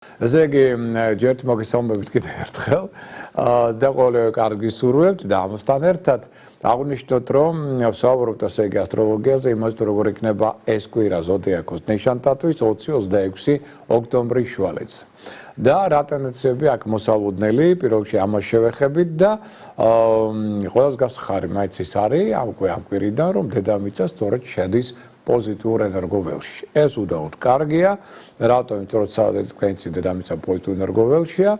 ესე იგი, ჯერ მოგესალმებით კიდევ ერთხელ და ყოველივე კარგის სურვებთ და ამასთან ერთად აღნიშნოთ, რომ ვსაუბრობთ ასე იგი ასტროლოგიაზე, იმაზე როგორ იქნება ეს კვირა ზოდიაქოს ნიშანთათვის 20-26 ოქტომბრის შუალედზე. და რა ტენდენციები აქ მოსალოდნელი, პირველ რიგში ამას შევეხებით და ყველას გასახარი მაინც ის არის ამ კვირიდან, რომ დედამიწა სწორედ შედის პოზიტიურ ენერგოველში. ეს უდაოდ კარგია, რატომ? იმიტომ რომ საერთოდ თქვენცი დედამიწა პოზიტიურ ენერგოველშია,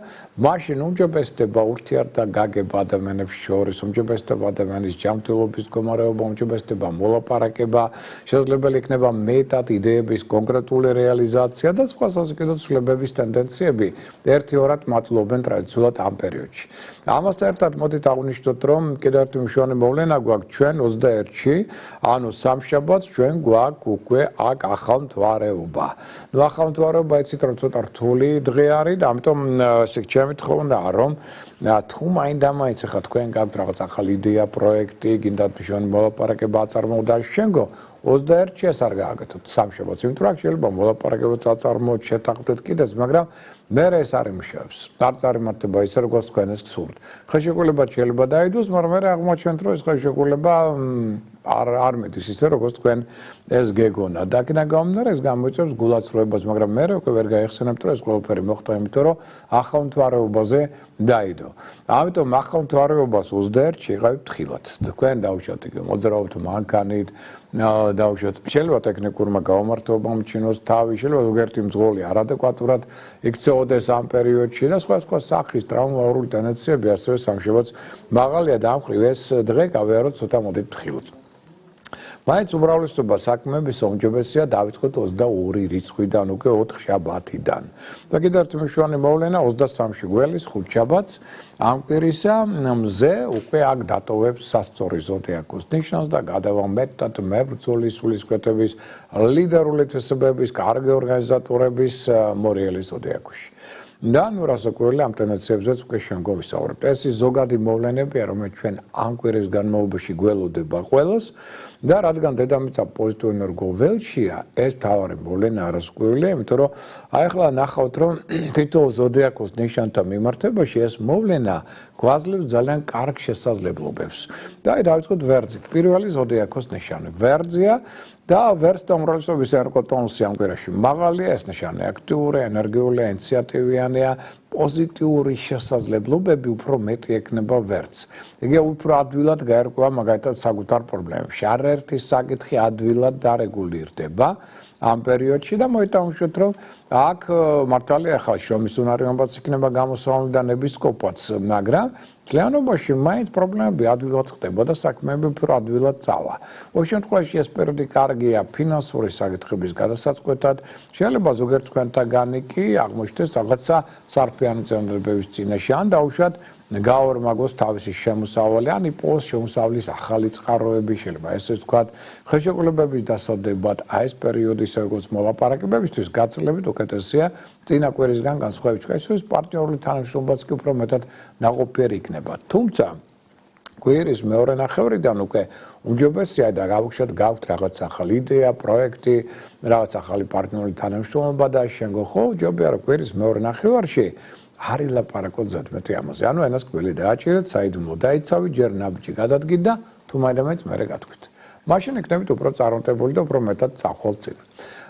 მაშინ უმჯობესდება ურთიერთდაგაგება ადამიანებს შორის, უმჯობესდება ადამიანის ჯანმრთელობის მდგომარეობა, უმჯობესდება მოლაპარაკება, შესაძლებელი იქნება მეტად იდეების კონკრეტული რეალიზაცია და სხვა საზოგადო ცვლილებების ტენდენციები ერთი-ორად მატლობენ ტრადიციულად ამ პერიოდში. ამასთან ერთად მოდით აღნიშნოთ, რომ კიდევ ერთი მნიშვნელოვანი მოვლენა გვაქვს ჩვენ 21-ში, ანუ სამშაბათს ჩვენ გვაქვს უკვე აქ ახალმთვარეობა. ნუ ახალმთვარეობა იცით რომ ცოტა რთული დღე არის და ამიტომ ჩემი თხოვნა რომ თუ მაინდა-მაინც ახლა თქვენ გაქვთ რაღაც ახალი იდეა, პროექტი, გინდათ მნიშვნელოვანი მოლაპარაკება აწარმოოთ და შენგო 21-ში ეს არ გააკეთოთ სამშაბათს, იმიტომ რომ შეიძლება მოლაპარაკებაც აწარმოოთ, შეთანხმდეთ კიდეც, მაგრამ მე ეს არ იმუშავებს. არ წარიმართება ისე როგორც თქვენ ეს გსურთ. ხელშეკრულება შეიძლება დაიდოს, მაგრამ მე აღმოჩნდით რომ ეს ხელშეკრულება არ მედის ისე როგორც თქვენ ეს გეგონა. და აქედან გამომდინარე ეს გამოიწვევს გულაცრუებას, მაგრამ მე უკვე ვერ გაიხსენებთ რომ ეს ყველაფერი მოხდა, იმიტომ რომ ახალმთვარეობაზე დაიდო. ამიტომ ახალმთვარეობას 21-ში იყავით თხილად. თქვენ დავუშვათ იგი მოძრაობთ მანქანით, დავუშვათ შეიძლება ტექნიკურმა გამომართობამ ჩინოს თავი, შეიძლება ზოგიერთი მძღოლი არადეკვატურად იქცეოდეს ამ პერიოდში და სხვა სახის ტრაუმატული ტენდენციები ასევე სამშაბათს მაღალია და ამ მხრივ ეს დღე გავიაროთ ცოტა მოდით თხილად. მაინც უმრავლესობა საქმეების უმჯობესია დავიწყოთ 22 რიცხვიდან უკვე 4 შაბათიდან. და კიდევ ერთი მნიშვნელოვანი მოვლენა 23-ში გველის ხუთშაბათს ამ კვირისა მზე უკვე აქ დატოვებს სასწორი ზოდიაქოს ნიშანს და გადავა მეტად მებრძოლი სულისკვეთების, ლიდერული თვისებების, კარგი ორგანიზატორების მორიელი ზოდიაქოში. და ნუ რასაკვირველია ამ ტენდენციებზეც უკვე შემდგომ ვისაუბრებთ. ეს ის ზოგადი მოვლენებია, რომელიც ჩვენ ამ კვირის განმავლობაში გველოდება ყველას და რადგან დედამიწა პოზიტიურ ენერგოველშია, ეს მთავარი მოვლენა არასკვირველია, იმიტომ რომ აი ახლა ნახავთ, რომ თითოეულ ზოდიაქოს ნიშანთა მიმართებაში ეს მოვლენა გვაძლევს ძალიან კარგ შესაძლებლობებს. და აი დავიწყოთ ვერძით. პირველი ზოდიაქოს ნიშანი ვერძია და ვერძთა უმრავლესობის ერკოტონუსი ამ კვირაში მაღალია, ეს ნიშანი აქტიური, ენერგიული, ინიციატივიანია, პოზიტიური შესაძლებლობები უფრო მეტი ექნება ვერძს. იგი უფრო ადვილად გაერკვევა მაგალითად საკუთარ პრობლემებში. არაერთი საკითხი ადვილად დარეგულირდება ამ პერიოდში და მოიტანხმოთ, რომ აქ მართალია ახლა შრომის უნარიანობაც იქნება გამოსავალი და ნებისკოპაც, მაგრამ ძალიანობაში მაინც პრობლემები ადვილად ხდება და საქმეები უფრო ადვილად წავა. ოღონდ შემთხვევაში ეს პერიოდი კარგია ფინანსური საკითხების გადასაწყვეტად, შეიძლება ზოგიერთ თქვენთაგანი კი აღმოჩნდეს რაღაცა სარფიანი წინადადებების წინაშე ან დაუშვათ გაორმაგოს თავისი შემოსავალი, ან იპოვოს შემოსავლის ახალი წყაროები, შეიძლება ესე ვთქვათ, ხელშეკრულებების დასადებად, აი ეს პერიოდი ისე როგორც მოლაპარაკებებისთვის გაწლებით უკეთესია წინა კვირისგან განსხვავებით, ეს პარტნიორული თანამშრომლობაც კი უფრო მეტად ნაყოფიერი იქნება. თუმცა კვირის მეორე ნახევრიდან უკვე უმჯობესია და გავუშვათ გაქვთ რაღაც ახალი იდეა, პროექტი, რაღაც ახალი პარტნიორული თანამშრომლობა და შენგო ხო ჯობია რომ კვირის მეორე ნახევარში არ ილაპარაკოთ ზედმეტი ამაზე. ანუ ენას ყველი დააჭირეთ, საიდუმლო დაიცავით, ჯერ ნაბიჯი გადადგით და თუ მაინდა-მაინც მერე გათქვით. მაშინ იქნებით უფრო წარმატებული და უფრო მეტად წახვალ წინ.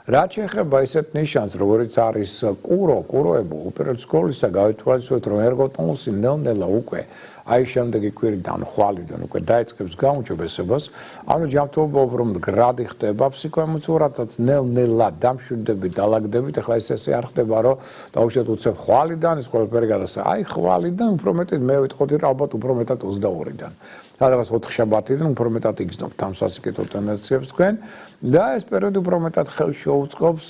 რაც შეეხება ისეთ ნიშანს, როგორც არის კუროებო, უპირველეს ყოვლისა გავითვალისწინოთ, რომ ერგოტონუსი ნელ-ნელა უკვე აი შემდეგი კვირიდან ხვალიდან უკვე დაიწყებს გაუმჯობესებას, ანუ ჯანმრთელობა უფრო მდგრადი ხდება, ფსიქოემოციურადაც ნელ-ნელა დამშვიდდებით, დალაგდებით, ახლა ესე არ ხდება, რომ დაუშვათ უცებ ხვალიდან ეს ყველაფერი გადასა. აი ხვალიდან უფრო მეტად მე ვიტყოდი, რომ ალბათ უფრო მეტად 22-დან. სადღაც 4 შაბათიდან უფრო მეტად იგრძნობთ ამ სასიკეთო ტენდენციებს თქვენ და ეს პერიოდი უფრო მეტად ხელს შეუწყობს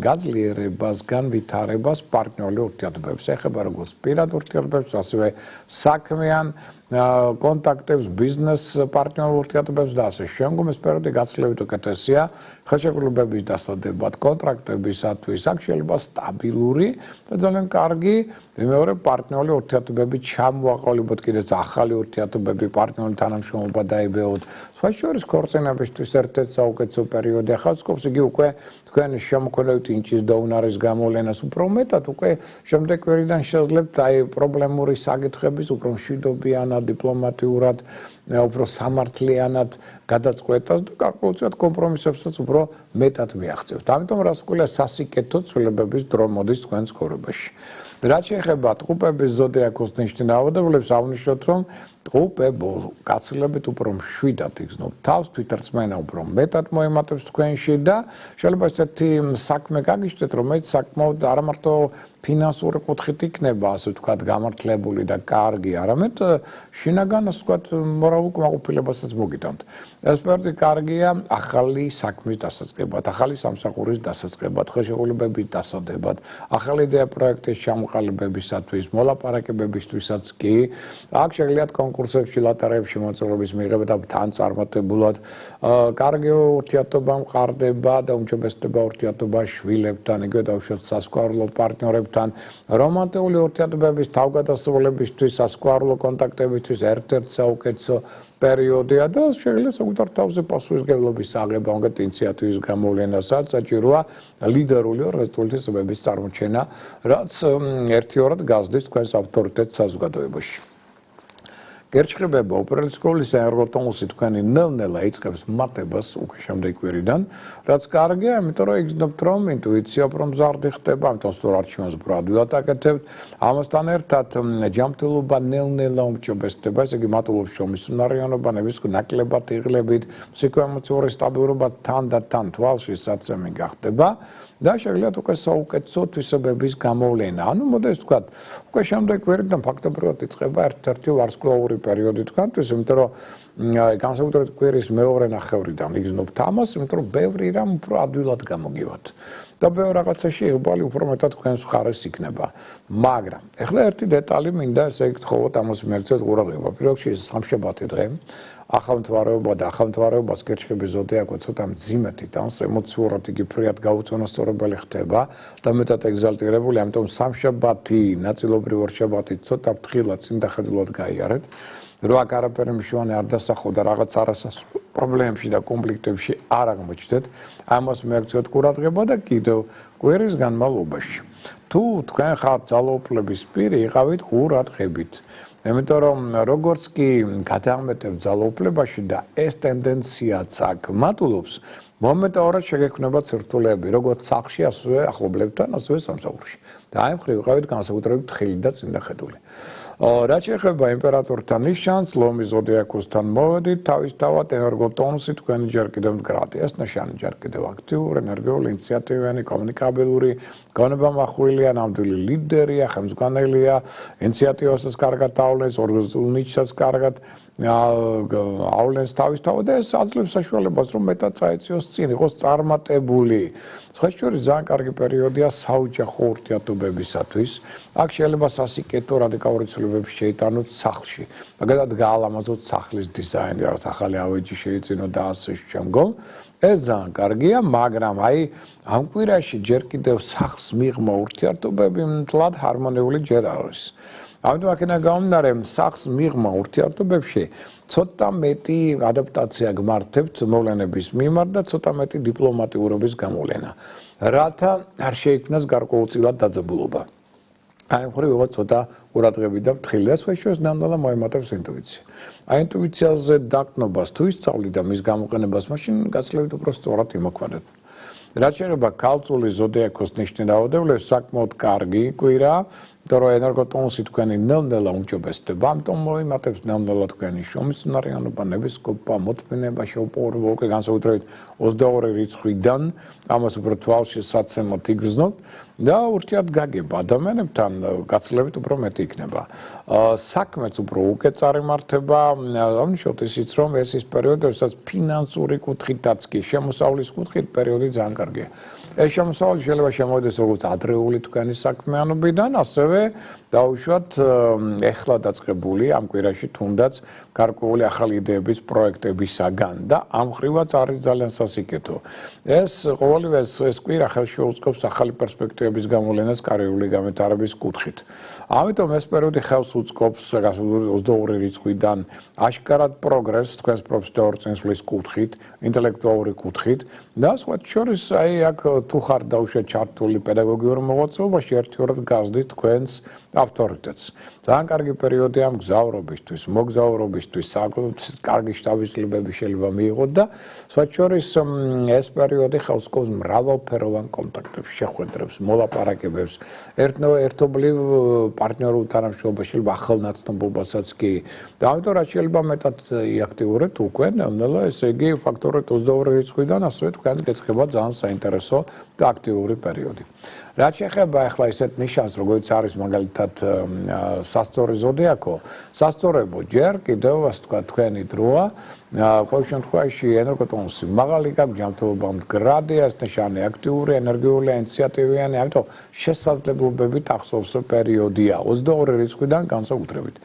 გაძლიერებას, განვითარებას პარტნიორული ურთიერთობებს. ეხება როგორც პირად ურთიერთობებს, ასევე საქმე საქმიან კონტაქტებს, ბიზნეს პარტნიორულ ურთიერთობებს და ასე შემდგომ ეს პერიოდი გაცილებით უკეთესია ხელშეკრულებების დასადებად, კონტრაქტებისათვის, აქ შეიძლება სტაბილური და ძალიან კარგი მეორე პარტნიორული ურთიერთობები ჩამოაყალიბოთ, კიდეც ახალი ურთიერთობები, პარტნიორული თანამშრომლობა დაიბეოთ. სხვა შორის ქორწინებისთვის ერთ-ერთი საუკეთესო პერიოდი. ახლა ვსკობს იგი უკვე თქვენი შემოქმედებითი ინჭის და უნარის გამოვლენას უფრო მეტად უკვე შემდეგ კვირიდან შეძლებთ აი პრობლემური საკითხების უფრო მშვიდობიანად, დიპლომატიურად, უფრო სამართლიანად გადაწყვეტას და გარკვეულწილად კომპრომისებსაც უფრო მეტად მიაღწევთ. ამიტომ რას ვქვილა სასიკეთო ცვლილებების დრო მოდის თქვენ ცხოვრებაში. რაც შეეხება ტყუპების ზოდიაქოს ნიშნავადობლებს, აღნიშნოთ, რომ ტყუპებო გაცილებით უფრო მშვიდად იგრძნობ თავს, თვითრწმენა უფრო მეტად მოემატებს თქვენში და შეიძლება ესეთი საქმე გაგიჩნდეთ, რომელიც საკმაოდ არა მარტო ფინანსური კუთხით იქნება, ასე ვთქვათ, გამართლებული და კარგი, არამედ შინაგან, ასე ვთქვათ, მორალურ კმაყოფილებასაც მოგიტანთ. ეს პერიოდი კარგია ახალი საქმის დასაწყებად, ახალი სამსახურის დასაწყებად, ხელშეკრულებების დასადებად, ახალი იდეა პროექტის ჩამოყალიბებისათვის, მოლაპარაკებებისთვისაც კი. აქ შეგიძლიათ კონკურსებში, ლოტარიებში მოწვევის მიღება და თან წარმატებულად კარგი ურთიერთობა მყარდება და უმჯობესდება ურთიერთობა შვილებთან, იგივე დავუშვათ სასქესო პარტნიორებთან. რომანტიკული ურთიერთობების თავგადასავლებისთვის, სასქესო კონტაქტებისთვის ერთ-ერთი საუკეთესო პერიოდია და შეიძლება საკუთარ თავზე პასუხისმგებლობის აღება, უნდათ ინიციატივის გამოვლენასაც საჭიროა ლიდერული რეზულტატების წარმოჩენა, რაც ერთიორად გაზრდის თქვენს ავტორიტეტს საზოგადოებაში. გერჩხებება უპირველეს ყოვლისა ერგოტონუსი თქვენი ნელ-ნელა იწყებს მატებას უკვე შემდეგ კვირიდან, რაც კარგია, იმიტომ რომ იგრძნობთ, რომ ინტუიცია უფრო მზარდი ხდება, ამიტომ სწორ არჩევანს უფრო ადვილად აკეთებთ. ამასთან ერთად ჯანმრთელობა ნელ-ნელა უმჯობესდება, ესე იგი მატულობს შრომის უნარიანობა, ნაკლებად იღლებით, ფსიქოემოციური სტაბილურობა თან და თან თვალში საწემი გახდება. და შეგიძლიათ უკვე საუკეთესო თვისებების გამოვლენა. ანუ მოდი ვთქვათ, უკვე შემდეგ კვირიდან ფაქტობრივად იწყება ერთ-ერთი ვარსკვლავური პერიოდი თქვენთვის, იმიტომ რომ განსაკუთრებით კვირის მეორე ნახევრიდან იგრძნობთ ამას, იმიტომ რომ ბევრი რამ უფრო ადვილად გამოგივათ. და ბევრ რაღაცაში იღბალი უფრო მეტად თქვენს მხარეს იქნება. მაგრამ ეხლა ერთი დეტალი მინდა ესე გითხოვოთ, ამას მიაქცევთ ყურადღება. პირველ რიგში სამშაბათი დღე ახალმთვარეობა და ახალმთვარეობას გერჩხების ზოდიაქო ცოტა მძიმედ იტანს, ემოციურად იგი ფრიად გაუწონასწორებელი ხდება და მეტად ეგზალტირებული, ამიტომ სამშაბათი, ნაწილობრივ ორშაბათი ცოტა ფრთხილად წინდახედულად გაიარეთ. რო აქ არაფერი მშვენი არ დასახო და რაღაც არასასრულ პრობლემებში და კონფლიქტებში არ აღმოჩნდეთ, ამას მიაქცევთ ყურადღება და კიდევ კვირის განმავლობაში. თუ თქვენ ხართ ძალაუფლების პირი, იყავით ყურადღებით. იმიტომ რომ როგორც კი გადაამეტებთ ძალაუფლებაში და ეს ტენდენციაც აქ მატულობს, მომენტალურად შეგექმნება ცირთულები, როგორც სახლში, ასევე ახლობლებთან, ასევე სამსახურში. და აი მხრივ იყავით განსაკუთრებით ხელი და წინდახედული. რაც შეეხება იმპერატორთან ნიშანს, ლომის ზოდიაქოსთან მოვედით, თავისთავად ენერგოტონუსი თქვენი ჯერ კიდევ მდგრადი. ეს ნიშანი ჯერ კიდევ აქტიური, ენერგიული, ინიციატივიანი, კომუნიკაბელური, გონებამახვილია, ნამდვილი ლიდერია, ხელმძღვანელია, ინიციატივასაც კარგად ავლენს, ორგანიზებულ ნიჭსაც კარგად ავლენს თავისთავად და ეს აძლევს საშუალებას, რომ მეტად წაეციოს წინ, იყოს წარმატებული. სხვა შორის ძალიან კარგი პერიოდია საოჯახო ურთიერთობებისათვის. აქ შეიძლება სასიკეთო რადიკალური ცვლილებები შეიტანოთ სახლში. მაგალითად გაალამაზოთ სახლის დიზაინი, რაღაც ახალი ავეჯი შეიწინოთ და ასე შემდგომ. ეს ძალიან კარგია, მაგრამ აი ამ კვირაში ჯერ კიდევ სახლს მიღმა ურთიერთობები მთლად ჰარმონიული ჯერ არ არის. ამიტომ აქედან გამომდინარე, სახლს მიღმა ურთიერთობებში ცოტა მეტი ადაპტაცია გმართებთ მოვლენების მიმართ და ცოტა მეტი დიპლომატიურობის გამოვლენა, რათა არ შეიქმნას გარკვეულწილად დაძაბულობა. აი მხრივ ვიღოთ ცოტა ყურადღებით და ფრთხილი და სხვა შორის ნამდვილად მოემატებს ინტუიცია. აი ინტუიციაზე დაკნობას თუ ისწავლით და მის გამოყენებას, მაშინ გაცილებით უფრო სწორად იმოქმედეთ. რაც შეეხება ქალწულის ზოდიაქოს ნიშნავადებლებს, საკმაოდ კარგი კვირა, იმიტომ რომ ენერგოტონუსი თქვენი ნელ-ნელა უმჯობესდება, ამიტომ მოიმატებს ნელ-ნელა თქვენი შრომის უნარიანობა, ნებისყოფა, მოთმინება, შეუპოვარება, უკვე განსაკუთრებით 22 რიცხვიდან, ამას უფრო თვალში საცემოთ იგრძნობთ და ურთიერთგაგება ადამიანებთან გაცილებით უფრო მეტი იქნება. საქმეც უფრო უკეთ წარიმართება, აღნიშნოთ ისიც, რომ ეს ის პერიოდი, როდესაც ფინანსური კუთხითაც კი, შემოსავლის კუთხით პერიოდი ძალიან კარგია. ეს შემოსავალი შეიძლება შემოვიდეს როგორც ადრეული თქვენი საქმიანობიდან, ასევე ასევე დაუშვათ ეხლა დაწყებული ამ კვირაში თუნდაც გარკვეული ახალი იდეების პროექტებისაგან და ამ ხრივაც არის ძალიან სასიკეთო. ეს ყოველივე ეს კვირა ხელში უწყობს ახალი პერსპექტივების გამოვლენას კარიერული განვითარების კუთხით. ამიტომ ეს პერიოდი ხელს უწყობს 22 რიცხვიდან აშკარად პროგრესს თქვენს პროფესიონალურ წინსვლის კუთხით, ინტელექტუალური კუთხით და სხვათა შორის აი აქ თუ ხარ დაუშვათ ჩართული პედაგოგიურ მოღვაწეობაში ერთიორად გაზრდით თქვენს ავტორიტეტს. ძალიან კარგი პერიოდი ამ გზავრობისთვის, მოგზაურობისთვის, საკუთარ კარგი შტაბის-წლებები შეიძლება მიიღოთ და სხვათა შორის ეს პერიოდი ხელს უწყობს მრავალფეროვან კონტაქტებს, შეხვედრებს, მოლაპარაკებებს, ერთობლივ პარტნიორულ თანამშრომლობას, შეიძლება ახალ ნაცნობობასაც კი. და ამიტომ რაც შეიძლება მეტად იაქტიურეთ უკვე ნელ-ნელა, ესე იგი ფაქტობრივად 22 რიცხვიდან ასევე თქვენს გეწყება ძალიან საინტერესო და აქტიური პერიოდი. რაც შეეხება ახლა ისეთ ნიშანს, როგორც არის მაგალითად სასწორი ზოდიაქო, სასწორებო ჯერ კიდევ ასე ვთქვათ თქვენი დროა, ყოველ შემთხვევაში ენერგოტონუსი მაღალი გაქვს, ჯანმრთელობა მდგრადია, ეს ნიშანი აქტიური, ენერგიული, ინიციატივიანი, ამიტომ შესაძლებლობებით ახსოვს პერიოდია 22 რიცხვიდან განსაკუთრებით.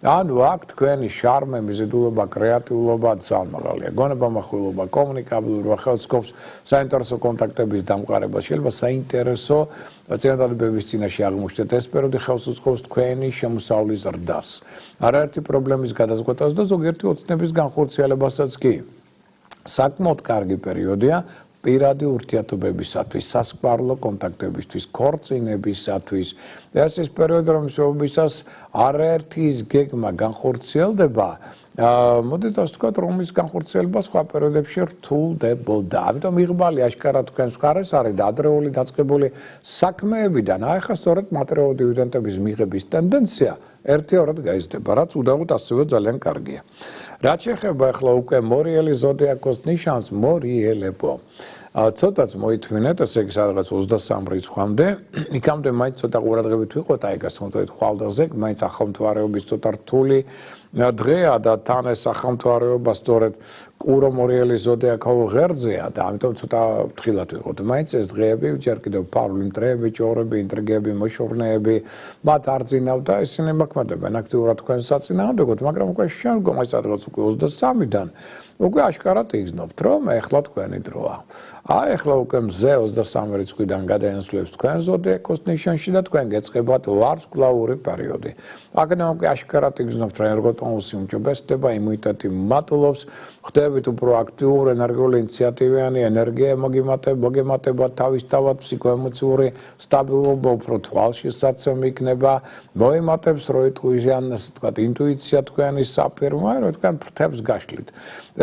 ანუ აქ თქვენი შარმე, მიზიდულობა, კრეატიულობა ძალიან მაღალია. გონებამახვილობა, კომუნიკაბილურობა, ხელს უწყობს საინტერესო კონტაქტების დამყარებას, შეიძლება საინტერესო წინადადებების წინაშე აღმოჩნდეთ. ეს პერიოდი ხელს უწყობს თქვენი შემოსავლის ზრდას, არაერთი პრობლემის გადაზღვეტას და ზოგიერთი ოცნების განხორციელებასაც კი. საკმაოდ კარგი პერიოდია პირადი ურთიერთობებისათვის, სასიყვარულო კონტაქტებისთვის, ქორწინებისათვის. ეს ის პერიოდი, რომელშიც არაერთი ის გეგმა განხორციელდება, მოდით ასე ვთქვათ, რომლის განხორციელება სხვა პერიოდებში რთულდებოდა. ამიტომ იღბალი აშკარად თქვენს მხარეს არის და ადრეული დაწყებული საქმეებიდან, აი ხა სწორედ მატერიალური დივიდენდების მიღების ტენდენცია ერთიორად გაიზრდება, რაც უდავოდ ასევე ძალიან კარგია. რაც შეეხება ახლა უკვე მორიელი ზოდიაქოს ნიშანს, მორიელებო. ცოტაც მოითმინეთ, ესე იგი სადღაც 23 რიცხვამდე, იქამდე მაინც ცოტა ყურადღებით ვიყოთ, აი გასცნობთ ხვალდაზე, მაინც ახალმთვარეობის ცოტა რთული დღეა და თან ეს ახალმთვარეობა სწორედ კურო მორიელის ზოდიაქო ღერძია და ამიტომ ცოტა ფრთხილად ვიყოთ. მაინც ეს დღეები ჯერ კიდევ ფარული მტრეები, ჭორები, ინტრიგები, მოშორნეები, მათ არ ძინავ და ისინი მოქმედებენ აქტიურად თქვენს საწინააღმდეგოდ, მაგრამ უკვე შემდგომ აი სადღაც უკვე 23-დან უკვე აშკარად იგრძნობთ, რომ ეხლა თქვენი დროა. აი ეხლა უკვე მზე 23 რიცხვიდან გადაინაცვლებს თქვენ ზოდიაქოს ნიშანში და თქვენ გეწყებათ ვარსკვლავური პერიოდი. აქედან უკვე აშკარად იგრძნობთ, რომ ენერგოტონუსი უმჯობესდება, იმუნიტეტი მატულობს, ხდებით უფრო აქტიური, ენერგიული, ინიციატივიანი, ენერგია მოგემატება თავისთავად, ფსიქოემოციური სტაბილურობა უფრო თვალშესაცემი იქნება, მოემატებს როიტყვიან, ასე ვთქვათ, ინტუიცია თქვენი საფირმა, რომ თქვენ ფრთებს გაშლით.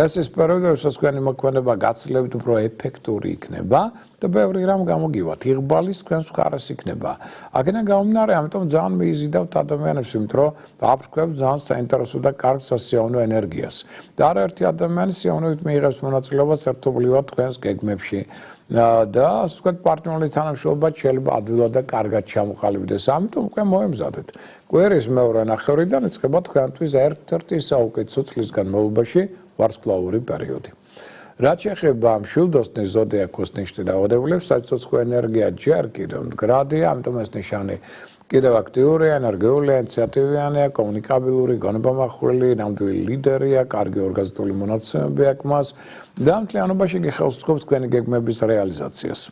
ეს ის პერიოდი, როდესაც თქვენი მოქმედება გაცილებით უფრო ეფექტური იქნება და ბევრი რამ გამოგივათ, იღბალის თქვენს მხარეს იქნება. აქედან გამომდინარე, ამიტომ ძალიან მიიზიდავთ ადამიანებს, იმიტომ რომ აფრქვევთ ძალიან საინტერესო და კარგ სასიაოვნო ენერგიას. და არაერთი ადამიანი სიამოვნებით მიიღებს მონაწილეობას ერთობლივად თქვენს გეგმებში. და ასე ვთქვათ, პარტნიორული თანამშრომლობა შეიძლება ადვილად და კარგად ჩამოყალიბდეს. ამიტომ უკვე მოემზადეთ. კვირის მეორე ნახევრიდან იწყება თქვენთვის ერთ-ერთი საუკეთესო წლის განმავლობაში ვარსკვლავური პერიოდი. რაც შეეხება მშვილდოსნის ზოდიაქოს ნიშნით დაავადებულებს, სიცოცხლე ენერგია ჯერ კიდევ მდგრადია, ამიტომ ეს ნიშანი კიდევ აქტიურია, ენერგიული, ინიციატივიანია, კომუნიკაბილური, გონებამახვილი, ნამდვილი ლიდერია, კარგი ორგანიზებული მონაცემები აქვს მას და მთლიანობაში კი ხელს უწყობს თქვენი გეგმების რეალიზაციას.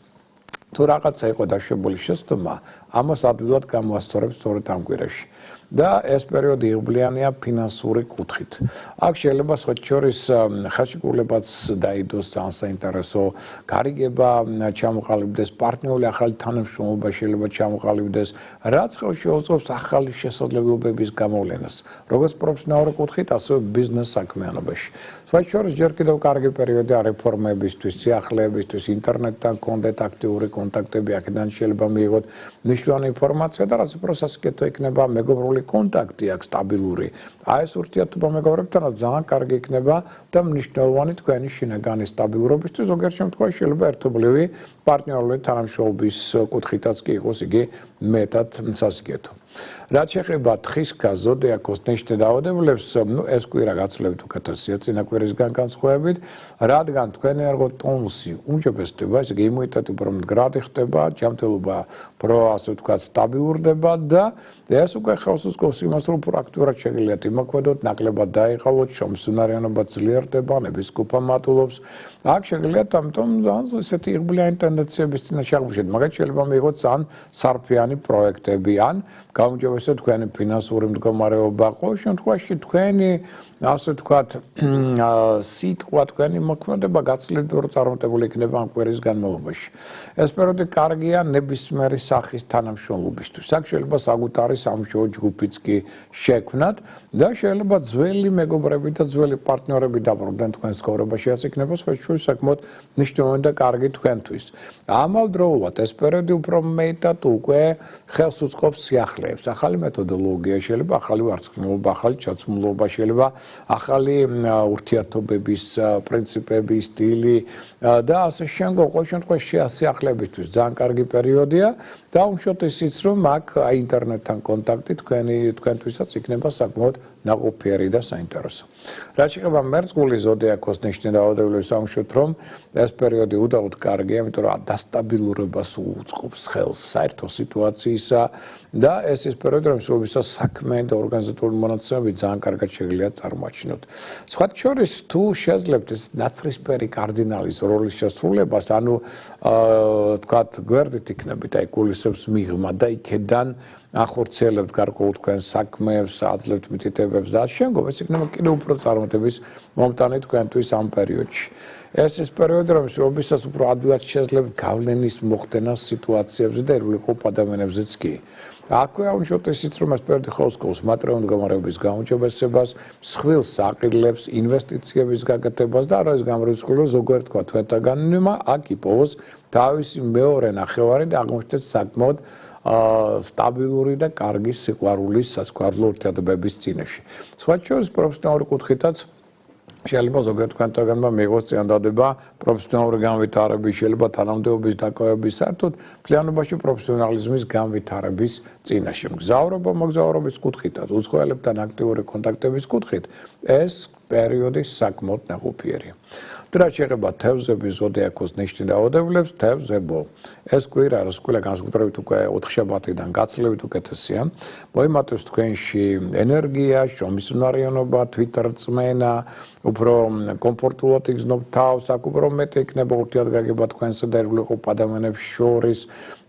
თუ რაღაცა იყო დაშვებული შეცდომა, ამას ადვილად გამოასწორებს სწორედ ამ კვირაში. და ეს პერიოდი იღბლიანია ფინანსური კუთხით. აქ შეიძლება სხვათა შორის ხელშეკრულებაც დაიდოს ძალიან საინტერესო, გარიგება ჩამოყალიბდეს, პარტნიორული ახალი თანამშრომლობა შეიძლება ჩამოყალიბდეს, რაც ხელს შეუწყობს ახალი შესაძლებლობების გამოვლენას, როგორც პროფესიონალური კუთხით, ასევე ბიზნეს საქმიანობაში. სხვათა შორის ჯერ კიდევ კარგი პერიოდია რეფორმებისთვის, სიახლეებისთვის, ინტერნეტთან გქონდეთ აქტიური კონტაქტები, აქედან შეიძლება მიიღოთ მნიშვნელოვანი ინფორმაცია და რაც უფრო სასიკეთო იქნება მეგობრული კონტაქტი აქვს სტაბილური. აი ეს ურთიერთობა მეგობრებთანაც ძალიან კარგი იქნება და მნიშვნელოვანი თქვენი შინაგანი სტაბილურობისთვის, ზოგიერთ შემთხვევაში შეიძლება ერთობლივი პარტნიორული თანამშრომლობის კუთხითაც კი იყოს იგი მეტად სასიკეთო. რაც შეეხება თხისქა ზოდიაქოს ნიშნით დაავადებულებს, ეს კვირა გაცილებით უკეთესია წინა კვირისგან განსხვავებით, რადგან თქვენი ენერგოტონუსი უმჯობესდება, ესე იგი იმუნიტეტი უფრო მდგრად მდგრადი ხდება, ჯანმრთელობა პრო ასე ვთქვათ სტაბილურდება და ეს უკვე ხელს უწყობს იმას, რომ პრაქტიკულად შეგიძლიათ იმოქმედოთ, ნაკლებად დაიყალოთ, შრომისუნარიანობა ძლიერდება, ნებისყოფა მატულობს. აქ შეგიძლიათ ამიტომ ესეთი იღბლიანი ტენდენციების წინაშე აღმოჩნდეთ. მაგათ შეიძლება მიიღოთ ძალიან სარფიანი პროექტები ან გაუმჯობესოთ თქვენი ფინანსური მდგომარეობა. ყოველ შემთხვევაში თქვენი ასე ვთქვათ სიტყვა თქვენი მოქმედება გაცილებით წარმატებული იქნება ამ კვირის განმავლობაში. ეს პერიოდი კარგია ნებისმიერი სახის თანამშრომლობისთვის. აქ შეიძლება საკუთარი სამუშაო ჯგუფიც კი შექმნათ და შეიძლება ძველი მეგობრები და ძველი პარტნიორები დაბრუნდნენ თქვენ ცხოვრებაში, რაც იქნება სხვადასხვა საკმაოდ მნიშვნელოვანი და კარგი თქვენთვის. ამავდროულად ეს პერიოდი უფრო მეტად უკვე ხელს უწყობს სიახლეებს. ახალი მეთოდოლოგია შეიძლება, ახალი ვარცხნილობა, ახალი ჩაცმულობა შეიძლება, ახალი ურთიერთობების პრინციპები, სტილი და ასე შემდგომ. ყოველ შემთხვევაში სიახლებისთვის ძალიან კარგი პერიოდია და უშუალოდ ისიც რომ აქ ინტერნეტთან კონტაქტი თქვენთვისაც იქნება საკმაოდ ნაყოფიერი და საინტერესო. რაც შეეხება მერწყული ზოდიაქოს ნიშნის დაავადებებს, ამშვენოთ რომ ეს პერიოდი უდავოდ კარგია, იმიტომ რომ დასტაბილურებას უწყობს ხელს საერთო სიტუაციისა და ეს ის პერიოდი, რომელსაც საქმე და ორგანიზატორული მონაცემები ძალიან კარგად შეგიძლიათ წარმოაჩინოთ. სხვათა შორის, თუ შეძლებთ ეს ნაცრისფერი კარდინალის როლის შესრულებას, ანუ თქვათ გვერდით იქნებით, აი გულისხმობს მიღმა და იქედან ახორციელებთ გარკვეულ თქვენ საქმეებს, აძლევთ მითითებებს და შემდგომ ეს იქნება კიდევ უფრო წარმატების მომტანი თქვენთვის ამ პერიოდში. ეს ის პერიოდი, რომელსაც უფრო ადვილად შეძლებთ გავლენის მოხდენას სიტუაციებზე და ეროვნულ ადამიანებზეც კი. აქვე აუჩვენოთ ისიც, რომ ეს პერიოდი ხელს უწყობს მატერიალური მდგომარეობის გაუმჯობესებას, მსხვილ საყიდლებს, ინვესტიციების გაკეთებას და არის გამორიცხული ზოგიერთ თქვა თვეთაგანმა აქ იპოვოს თავისი მეორე ნახევარი და აღმოჩნდეს საკმაოდ სტაბილური და კარგი სიყვარულის სასიყვარულო ურთიერთობების წინაშე. სხვათა შორის პროფესიონალური კუთხითაც შეიძლება ზოგიერთ თქვენთაგანმა მიიღოს წინადადება პროფესიონალური განვითარების, შეიძლება თანამდებობის დაკავების, საერთოდ მთლიანობაში პროფესიონალიზმის განვითარების წინაშე. მგზავრობა მოგზაურობის კუთხითაც, უცხოელებთან აქტიური კონტაქტების კუთხით ეს პერიოდი საკმაოდ ნაყოფიერია. რაც შეეხება თევზების ზოდიაქოს ნიშნის დაავადებებს, თევზებო. ეს კვირა, რასკვირა განსაკუთრებით უკვე 4 შაბათიდან გაცილებით უკეთესია. მოიმატებს თქვენში ენერგია, შრომისუნარიანობა, თვითრწმენა, უფრო კომფორტულად იგრძნობ თავს, აქ უფრო მეტი იქნება ურთიერთგაგება თქვენსა და ეროვნულ ადამიანებს შორის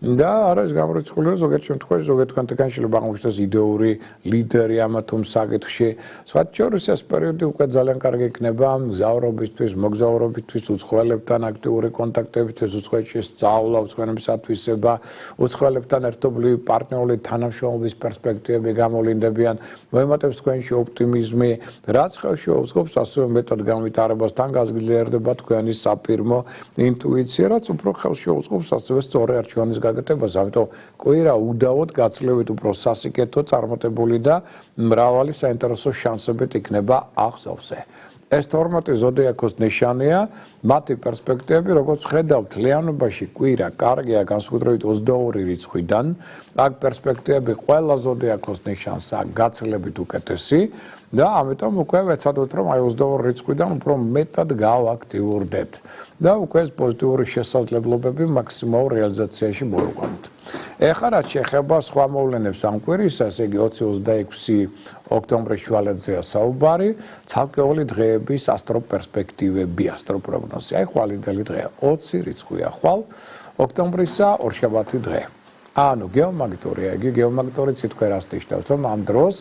და არის გამორიცხული, რომ ზოგიერთ შემთხვევაში ზოგიერთ თქვენთაგან შეიძლება აღმოჩნდეს იდეური ლიდერი ამ თუ საკითხში. სხვათა შორის ეს პერიოდი უკვე ძალიან კარგი იქნება მგზავრობისთვის, მოგზაურობისთვის, უცხოელებთან აქტიური კონტაქტებისთვის, უცხოეთში სწავლა, უცხოენების ათვისება, უცხოელებთან ერთობლივი პარტნიორული თანამშრომლობის პერსპექტივები გამოვლინდებიან, მოემატებს თქვენში ოპტიმიზმი, რაც ხელში უწყობს ასევე მეტად განვითარებასთან გაზრდილერდება თქვენი საფირმო ინტუიცია, რაც უფრო ხელში უწყობს ასევე სწორი არჩევანის გაკეთებას, ამიტომ კვირა უდავოდ გაცილებით უფრო სასიკეთო, წარმატებული და მრავალი საინტერესო შანსებით იქნება აღზევზე. ეს 12 ზოდიაქოს ნიშანია, მათი პერსპექტივები, როგორც ხედავთ, ლიანობაში კვირა კარგია განსაკუთრებით 22 რიცხვიდან. აქ პერსპექტივები ყველა ზოდიაქოს ნიშანს გაცილებით უკეთესი და ამიტომ უკვე ვეცადოთ, რომ აი 22 რიცხვიდან უფრო მეტად გავაქტიურდეთ და უკვე ეს პოზიტიური შესაძლებლობები მაქსიმალურ რეალიზაციაში მოვიყვანოთ. ეხლა რაც შეეხება სხვა მოვლენებს ამ კვირის, ესე იგი 20-26 ოქტომბრის შუალედზეა საუბარი, ცალკეული დღეების ასტროპერსპექტივები, ასტროპროგნოზი. აი ხვალინდელი დღეა, 20 რიცხვია ხვალ, ოქტომბრისა ორშაბათი დღე. ანუ გეომაგნიტურია, იგი გეომაგნიტური სიტყვა რას ნიშნავს, რომ ამ დროს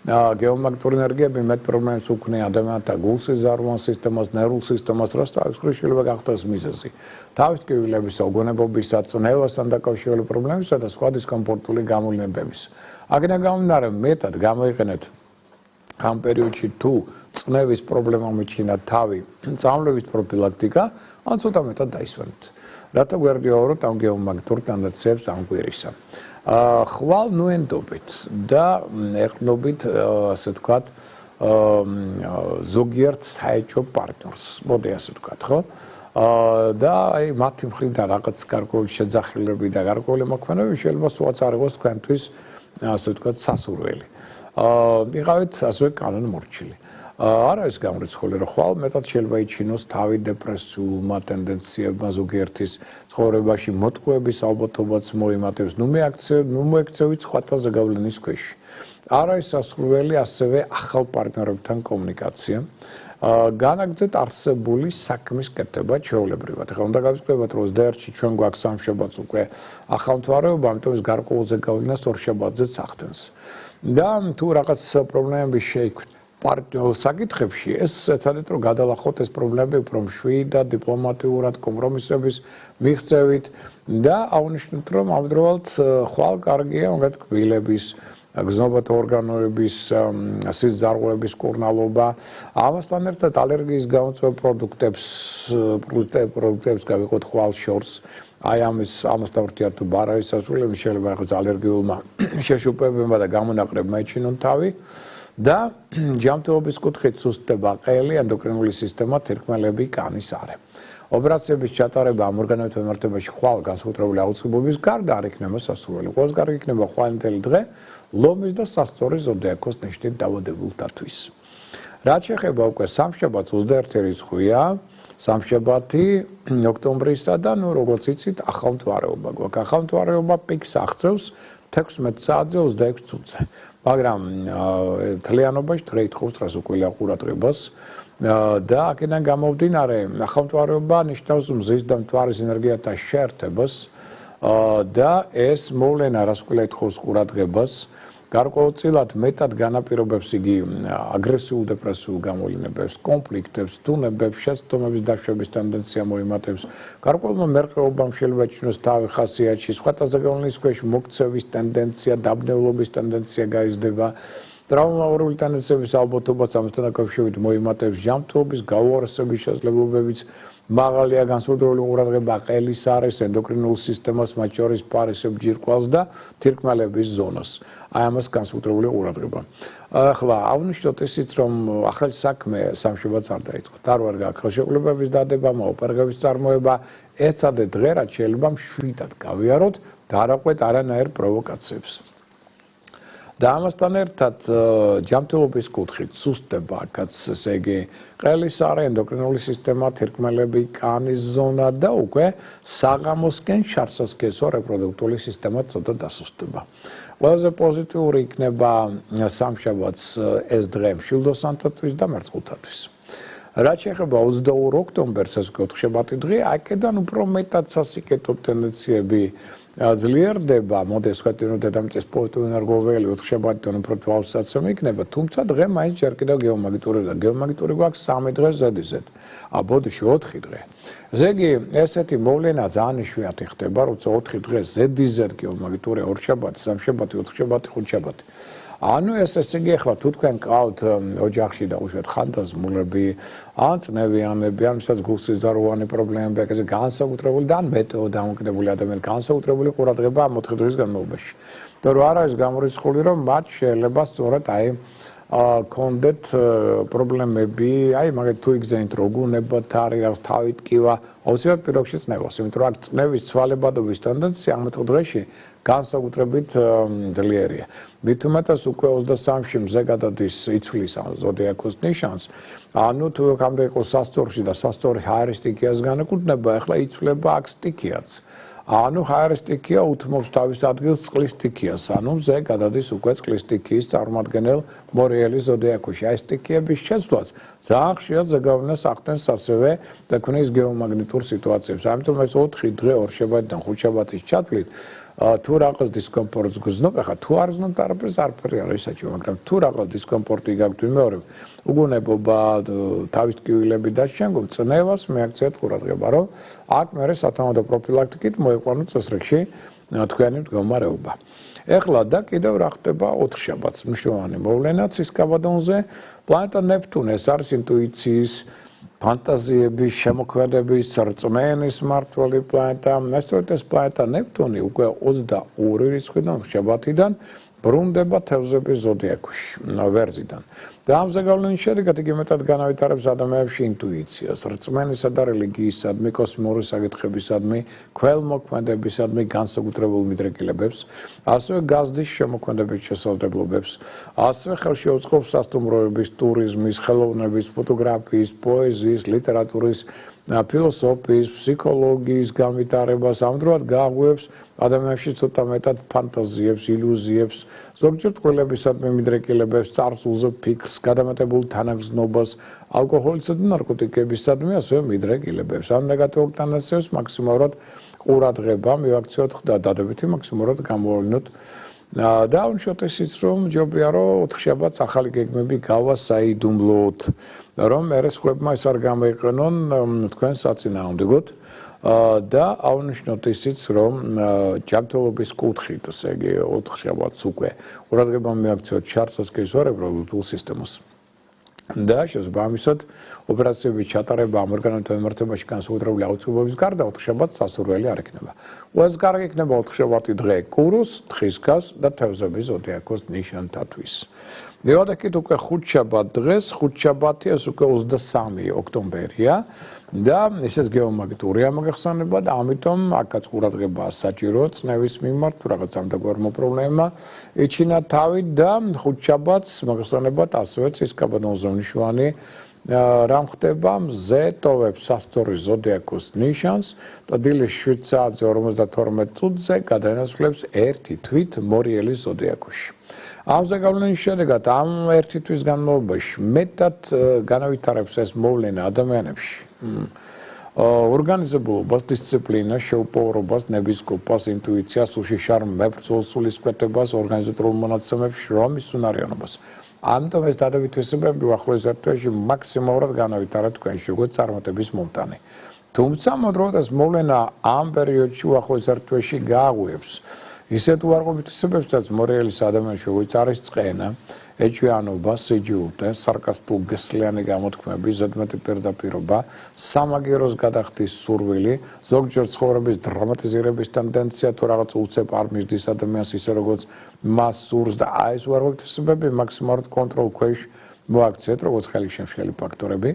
გეომაგნიტური ენერგიები მეტ პრობლემებს უქმნიან ადამიანთა გულსიზარვან სისტემას, ნერვულ სისტემას, რაც თავის მხრივ შეიძლება გახდეს მიზეზი. თავის ტკივილების, ოგონებობისა, წნევასთან დაკავშირებული პრობლემებისა და სხვა დისკომფორტული გამოვლინებების. აქედან გამომდინარე, მეტად გამოიყენეთ ამ პერიოდში თუ წნევის პრობლემა მიჩნიათ თავი, წამლების პროფილაქტიკა, ან ცოტა მეტად დაისვენოთ. რათა გვერდიაუროთ ამ გეომაგნიტურ ტენდენციებს ამ კვირისა. ხვალ ნოემდობით და ეყრდნობით, ასე ვთქვათ, ზოგიერთ საეჭვო პარტნიორს, მოდი ასე ვთქვათ, ხო? და აი მათი მხრიდან რაღაც გარკვეული შეძახილები და გარკვეული მოქმედებები შეიძლება სულაც არ იყოს თქვენთვის, ასე ვთქვათ, სასურველი. იყავით ასევე კანონმორჩილი. არ არის გამორიცხული, რომ ხვალ მეტად შეიძლება იჩინოს თავი დეპრესიულმა ტენდენციებმა ზოგიერთის ცხოვრებაში მოტყუების ალბათობაც მოიმატებს, ნუ მოექცევით სხვათა ზეგავლენის ქვეშ. არ არის სასურველი ასევე ახალ პარტნიორებთან კომუნიკაცია. განაგრძეთ არსებული საქმის კეთება ჩვეულებრივად. ახლა უნდა გავისწრებოთ, რომ 21-ში ჩვენ გვაქვს სამშაბათს უკვე ახალ მთვარეობა, ამიტომ ის გარკვეულ ზეგავლენას ორ შაბათზეც ახდენს. და თუ რაღაც პრობლემები შეიქმნა პარტნიორ საკითხებში, ეს ეცადეთ რომ გადალახოთ ეს პრობლემები უფრო მშვიდად, დიპლომატიურად, კომპრომისების მიღწევით და აღნიშნოთ, რომ ამავდროულად ხვალ კარგია მაგათ კბილების გზნობათა ორგანოების სიზარღვების კურნალობა, ამასთან ერთად ალერგიის გამომწვევ პროდუქტებს გავიყოთ ხვალ შორს. აი ამასთან ერთად ბარ არის სასურველი, შეიძლება რაღაც ალერგიულმა შეშუპებებმა და გამონაყრებმა ეჩინონ თავი. და ჯანმრთელობის კუთხით სუსტდება ყელი, ენდოკრინული სისტემა, თირკმელები, კანის არე. ოპერაციების ჩატარება ამ ორგანოებთან მიმართებაში ხვალ განსაკუთრებული აუცილებლობის გარდა არ იქნება სასურველი. ყველას კარგი იქნება ხვალინდელი დღე ლომის და სასწორი ზოდიაქოს ნიშნით დაავადებულთათვის. რაც შეეხება უკვე სამშაბათს 21 რიცხვია, სამშაბათი ოქტომბრისა და ნუ როგორც იცით, ახალ მთვარეობა გვაქვს. ახალ მთვარეობა პიკს აღწევს 16 საათზე 26 წუთზე. მაგრამ თლიანობაში დღე ითხოვს რას უკვილა ყურადღებას და აქედან გამომდინარე ახალ მთვარეობა ნიშნავს მზის და მთვარის ენერგიათა შეერთებას და ეს მოვლენა რას უკვილა ითხოვს ყურადღებას გარკვეულწილად მეტად განაპირობებს იგი აგრესიულ დეპრესიულ გამოვლენებს, კონფლიქტებს, თუნებებს, შეცდომების დაშვების ტენდენცია მოიმატებს. გარკვეულმა მერყეობამ შეიძლება იჩინოს თავი ხასიათში, სხვათა ზეგავლენის ქვეშ მოქცევის ტენდენცია, დაბნეულობის ტენდენცია გაიზრდება. ტრაუმატული ტენდენციების ალბათობაც ამასთან დაკავშირებით მოიმატებს, ჯანმრთელობის გაუარესების შესაძლებლობებიც მაღალია, განსაკუთრებული ყურადღება ყელის არეს, ენდოკრინულ სისტემას, მათ შორის ფარისებ ჯირკვალს და თირკმელების ზონას. აი ამას განსაკუთრებული ყურადღება. ახლა აღნიშნოთ ისიც, რომ ახალი საქმე სამშაბათს არ დაიწყოთ. არ ვარ გაქვს ხელშეკრულებების დადება, ოპერგების წარმოება, ეცადეთ დღე რაც შეიძლება მშვიდად გავიაროთ და არ აყვეთ არანაირ პროვოკაციებს. და ამასთან ერთად ჯანმრთელობის კუთხით სუსტდება აქაც, ესე იგი, ყელის არე, ენდოკრინული სისტემა, თირკმელები, კანის ზონა და უკვე საღამოსკენ შარსასქესო რეპროდუქტიული სისტემა ცოტა დასუსტდება. ყველაზე პოზიტიური იქნება სამშაბათს ეს დღე მშვილდოსანთათვის და მერწყულთათვის. რაც შეეხება 22 ოქტომბერს, ეს 4 შაბათი დღე, აქედან უფრო მეტად სასიკეთო ტენდენციები ძლიერდება, მოდეს ვთქვათ, დედამიწის პოზიტიური ენერგოველი 4 შაბათიდან უფრო თვალსაცემი იქნება, თუმცა დღე მაინც ჯერ კიდევ გეომაგნიტური და გეომაგნიტური გვაქვს 3 დღე ზედიზედ. ბოდიში 4 დღე. ესე იგი, ესეთი მოვლენა ძალიან იშვიათი ხდება, როცა 4 დღე ზედიზედ გეომაგნიტური 2 შაბათი, 3 შაბათი, 4 შაბათი, 5 შაბათი. ანუ ესე იგი, ახლა თუ თქვენ ყავთ ოჯახში და უშუალოდ ხანდაზმულები, ან წნევიანები, ან ვისაც გულსიზაროვანი პრობლემები, ეგრე განსაკუთრებული და ან მეტეო დამოკიდებული ადამიანი განსაკუთრებული ყურადღება ამ 4 დღის განმავლობაში. და რო არ არის გამორიცხული, რომ მათ შეიძლება სწორედ აი კონდეთ პრობლემები, აი მაგათ თუ იგზენით რო გუნებათ არის რაღაც თავით კივა, აუცილებლად პიროგში წნევას, იმიტომ რომ აქ წნევის ცვალებადობის ტენდენცია ამ 4 დღეში განსაკუთრებით ძლიერია. მით უმეტეს უკვე 23-ში მზე გადადის იცვლის ამ ზოდიაქოს ნიშანს. ანუ თუ აქამდე იყო სასწორში და სასწორი ჰაერის სტიქიას განეკუთვნება, ახლა იცვლება აქ სტიქიაც. ანუ ჰაერის სტიქია უთმობს თავის ადგილს წყლის სტიქიას, ანუ მზე გადადის უკვე წყლის სტიქიის წარმომადგენელ მორიელის ზოდიაქოში. აი სტიქიების შეცვლაც ძალიან ხშირად ზეგავლენას ახდენს ასევე და ქმნის გეომაგნიტურ სიტუაციებს. ამიტომ ეს 4 დღე 2 შაბათიდან 5 შაბათის ჩათვლით თუ რაღაც დისკომფორტს გრძნობ, ახლა თუ არ გრძნობთ არაფერს არაფერი არ ისაჭირო, მაგრამ თუ რაღაც დისკომფორტი გაქვთ მეორე, უგუნებობა, თავის ტკივილები და შემდგომ წნევას მიაქციეთ ყურადღება, რომ აქ მერე სათანადო პროფილაქტიკით მოიყვანოთ წესრიგში თქვენი მდგომარეობა. ეხლა და კიდევ რა ხდება 4 შაბათს მნიშვნელოვანი მოვლენა ცისკაბადონზე, პლანეტა ნეპტუნი, ეს არის ინტუიციის ფანტაზიების, შემოქმედების, რწმენის მმართველი პლანეტა. ეს პლანეტა ნეპტუნი უკვე 22 რიცხვიდან შაბათიდან ბრუნდება თევზების ზოდიაქოში, ვერძიდან. და ამ ზეგავლენის შედეგად იგი მეტად განავითარებს ადამიანებში ინტუიციას, რწმენისა და რელიგიისადმი, კოსმიური საკითხებისადმი, ქველმოქმედებისადმი განსაკუთრებულ მიდრეკილებებს, ასევე გაზდის შემოქმედების შესაძლებლობებს, ასევე ხელში უწყობს სასტუმროების, ტურიზმის, ხელოვნების, ფოტოგრაფიის, პოეზიის, ლიტერატურის, ფილოსოფიის, ფსიქოლოგიის განვითარებას, ამავდროულად გააღვივებს ადამიანებში ცოტა მეტად ფანტაზიებს, ილუზიებს, ზოგჯერ ტყუილებისადმი მიდრეკილებებს, წარსულზე ფიქრს, გადამეტებულ თანაგრძნობას, ალკოჰოლისა და ნარკოტიკებისადმი ასევე მიდრეკილებებს. ამ ნეგატიურ ტენდენციებს მაქსიმალურად ყურადღება მივაქციოთ და დადებითი მაქსიმალურად გამოავლინოთ. და უშუალოდ ისიც რომ ჯობია რომ ოთხშაბათს ახალი გეგმები გავასაიდუმლოთ, რომ მერე სხვებმა ეს არ გამოიყენონ თქვენ საწინააღმდეგოდ და აღნიშნოთ ისიც რომ ჯანმრთელობის კუთხით, ესე იგი ოთხშაბათს უკვე ყურადღება მივაქციოთ ჩარსასკის რეპროდუქტიულ სისტემას. და შესაბამისად ოპერაციების ჩატარება ამ ორგანოთა მიმართებაში განსაკუთრებული აუცილებლობის გარდა ოთხშაბათს სასურველი არ იქნება. ყველაზე კარგი იქნება ოთხშაბათი დღე კურუს, თხისქას და თევზების ზოდიაქოს ნიშანთათვის. მივადექით უკვე ხუთშაბათ დღეს, ხუთშაბათი ეს უკვე 23 ოქტომბერია და ესეც გეომაგნიტურია მოგეხსენება და ამიტომ აქაც ყურადღებაა საჭირო წნევის მიმართ თუ რაღაც ამდაგარ პრობლემა ეჩინა თავი და ხუთშაბათს მოგეხსენებათ ასევე ცისკაბადონზონიშვანი რამ ხდება მზე ტოვებს სასწორი ზოდიაქოს ნიშანს და დილის 7 საათზე 52 წუთზე გადაინაცვლებს ერთი თვით მორიელი ზოდიაქოში. ამ ზეგავლენის შედეგად ამ ერთი თვის განმავლობაში მეტად განავითარებს ეს მოვლენა ადამიანებში. ორგანიზებულობას, დისციპლინას, შეუპოვრობას, ნებისყოფას, ინტუიციას, უშიშარ მებრძოლ სულისკვეთებას, ორგანიზატორულ მონაცემებს, შრომის უნარიანობას. ამიტომ ეს დადებითი თვისებები უახლოეს ერთობაში მაქსიმალურად განავითარა თქვენში, როგორც წარმატების მომტანი. თუმცა მოდროულად ეს მოვლენა ამ პერიოდში უახლოეს ერთობაში გააღვივებს ისეთ უარყოფით თვისებებსაც მორიელის ადამიანში, როგორც არის წყენა, ეჭვიანობა, სიჯულტე, სარკასტულ გესლიანი გამოთქმები, ზედმეტი პირდაპირობა, სამაგიეროს გადახდის სურვილი, ზოგჯერ ცხოვრების დრამატიზირების ტენდენცია თუ რაღაც უცებ არ მისდის ადამიანს ისე როგორც მას სურს და აი ეს უარყოფით თვისებები მაქსიმალურად კონტროლ ქვეშ მოაქციეთ, როგორც ხელისშემშელი ფაქტორები.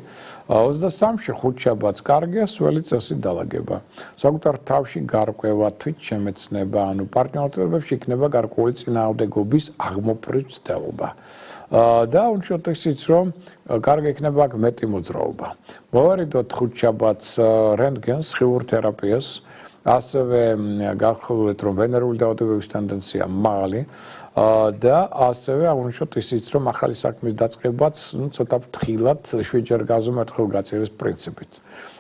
23-ში ხუთშაბათს კარგია სველი წესი დალაგება. საკუთარ თავში გარკვევა, თვითშემეცნება, ანუ პარტნიორობებში იქნება გარკვეული წინააღმდეგობის აღმოფრით ცდელობა. და უშუალოდ ისიც რომ კარგი იქნება აქ მეტი მოძრაობა. მოვარიდოთ ხუთშაბათს რენტგენს, ხიურ თერაპიას, ასევე გახსოვთ რომ ვენერული დაავადებების ტენდენცია მაღალი და ასევე აღნიშნოთ ისიც რომ ახალი საქმის დაწყებაც ცოტა ფრთხილად 7 ჯერ გაზომერთხელ გაწევის პრინციპით.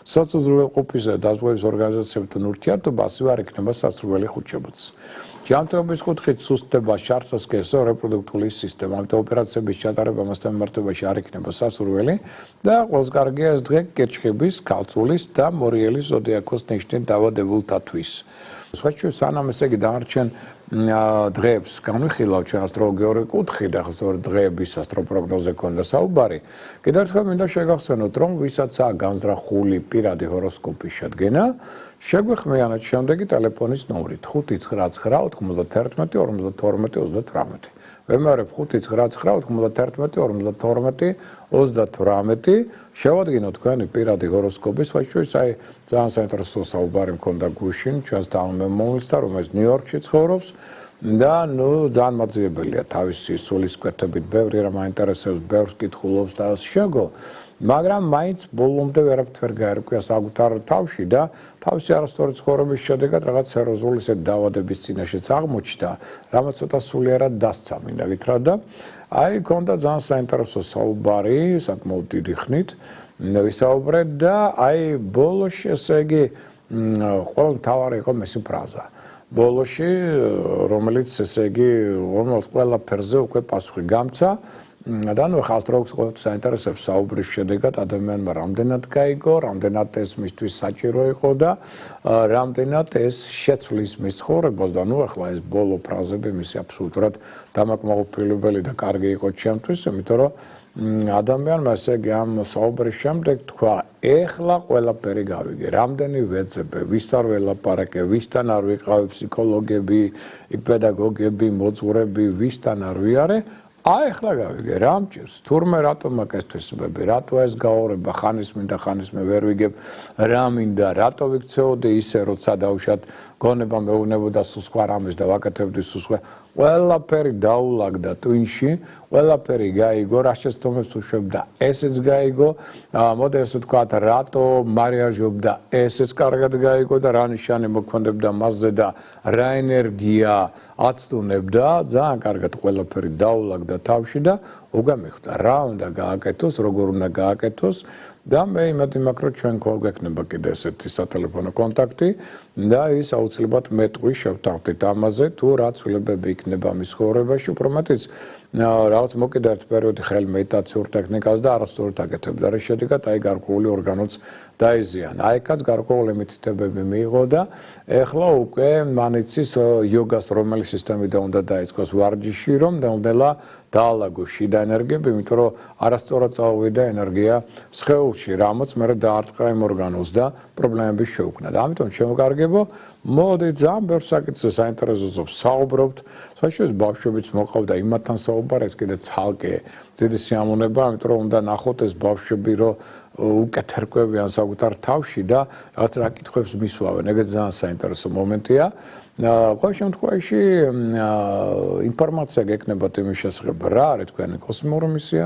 სოციალურყოფისა და დაზღვევის ორგანიზაციებთან ურთიერთობა ასევე არ იქნება სასურველი ხუთშაბათს. ჯანმრთელობის კუთხით სუსტდება შარსასკეს რეპროდუქტიული სისტემა, ამიტომ ოპერაციების ჩატარება მასთან მიმართებაში არ იქნება სასურველი და ყველაზე კარგია ეს დღე კერჩხების, ქალწულის და მორიელის ზოდიაქოს ნიშნით დაავადებულთათვის. სხვათა სანამ ესე იგი დანარჩენ დღეებს განვიხილავთ ჩვენ ასტროლოგიური კუთხით, ახლა სწორედ დღეების ასტროპროგნოზე ქონდა საუბარი. კიდევ ერთხელ მინდა შეგახსენოთ, რომ ვისაცაა განზრახული პირადი ჰოროსკოპის შედგენა, შეგვეხმიანოთ შემდეგი ტელეფონის ნომრით 599-91-52-38. ვემეორებ 599-91-52-38. შევადგინოთ თქვენი პირადი ჰოროსკოპი, სხვათა აი ძალიან საინტერესო საუბარი მქონდა გუშინ ჩვენს თანამემამულესთან, რომელიც ნიუ-იორკში ცხოვრობს და ნუ ძალიან მაძიებელია თავისი სულისკვეთებით, ბევრი რამ აინტერესებს, ბევრს კითხულობს და შეგო, მაგრამ მაინც ბოლომდე ვერაფერ ვერ გაერკვია საკუთარ თავში და თავისი არასწორი ცხოვრების შედეგად რაღაც სერიოზული დაავადების წინაშეც აღმოჩნდა, რამაც ცოტა სულიერად დასცა მინდა გითხრა და აი ქონდა ძალიან საინტერესო საუბარი, საკმაოდ დიდი ხნით ვისაუბრეთ და აი ბოლოში ესე იგი ყველა მთავარი იყო მისი ფრაზა. ბოლოში, რომელიც ესე იგი, რომელს ყველაფერზე უკვე პასუხი გამცა და ნუ ხასტროქს ყოველთვის საინტერესებს საუბრის შედეგად ადამიანმა რამდენად გაიგო, რამდენად ეს მისთვის საჭირო იყო და რამდენად ეს შეცვლის მის ცხოვრებას და ნუ ახლა ეს ბოლო ფრაზები მისი აბსოლუტურად დამაკმაყოფილებელი და კარგი იყო ჩემთვის, იმიტომ რომ ადამიანმა ესე იგი ამ საუბრის შემდეგ თქვა, ეხლა ყველაფერი გავიგე, რამდენი ვეძებე, ვის არ ველაპარაკე, ვისთან არ ვიყავი ფსიქოლოგები, პედაგოგები, მოძღვრები, ვისთან არ ვიარე, ეხლა გავიგე, რა მჭირს, თურმე რატომ მაგას თვისებები, რატო ეს გაორება, ხანის მინდა, ხანის მე ვერ ვიგებ, რა მინდა, რატო ვიქცეოდი ისე, როცა დავუშვათ გონება მეუბნებოდა სულ სხვა რამეს და ვაკეთებდი სულ სხვა, ყველაფერი დაულაგდა ტვინში, ყველაფერი გაიგო, რა შეცდომებს უშვებდა, ესეც გაიგო, მოდი ასე ვთქვათ, რატო მარიაჟობდა, ესეც კარგად გაიგო და რა ნიშანი მოქმედებდა მასზე და რა ენერგია აცდუნებდა, ძალიან კარგად ყველაფერი დაულაგდა თავში და უგამეხდა, რა უნდა გააკეთოს, როგორ უნდა გააკეთოს და მე იმედი მაქვს, რომ ჩვენ გვექნება კიდე ესეთი სატელეფონო კონტაქტი და ის აუცილებლად მეტყვი შევთავაზეთ ამაზე, თუ რა ცვლილებები იქნება მის ცხოვრებაში, უფრო მეტიც რაღაც მოკიდა ერთ პერიოდი ხელ მედიტაციურ ტექნიკას და არასწორად აკეთებდა, რის შედეგად აი გარკვეული ორგანოც დაიზიანა. აიქაც გარკვეული მითითებები მიიღო და ეხლა უკვე მან იცის იოგას რომელი სისტემიდან უნდა დაიწყოს ვარჯიში, რომ ნელ-ნელა დაალაგოს შიდა ენერგიები, იმიტომ რომ არასწორად წავიდა ენერგია სხეულში, რამაც მე დაარტყა იმ ორგანოს და პრობლემები შეუქმნა. და ამიტომ შემოგარგებო, მოდით ძალიან ბევრ საკითხზე საინტერესოზე ვსაუბრობთ. საშუალო ბავშვებიც მოყავდა იმათთან საუბარი, ეს კიდე ცალკე დიდი სიამონება, იმიტომ რომ უნდა ნახოთ ეს ბავშვები, რომ უკეთ ერკვევიან საკუთარ თავში და რაღაც რა კითხვებს მისვავენ. ეგეც ძალიან საინტერესო მომენტია. ყოველ შემთხვევაში ინფორმაცია გექნებათ იმის შესახებ, რა არის თქვენი კოსმიური მისია,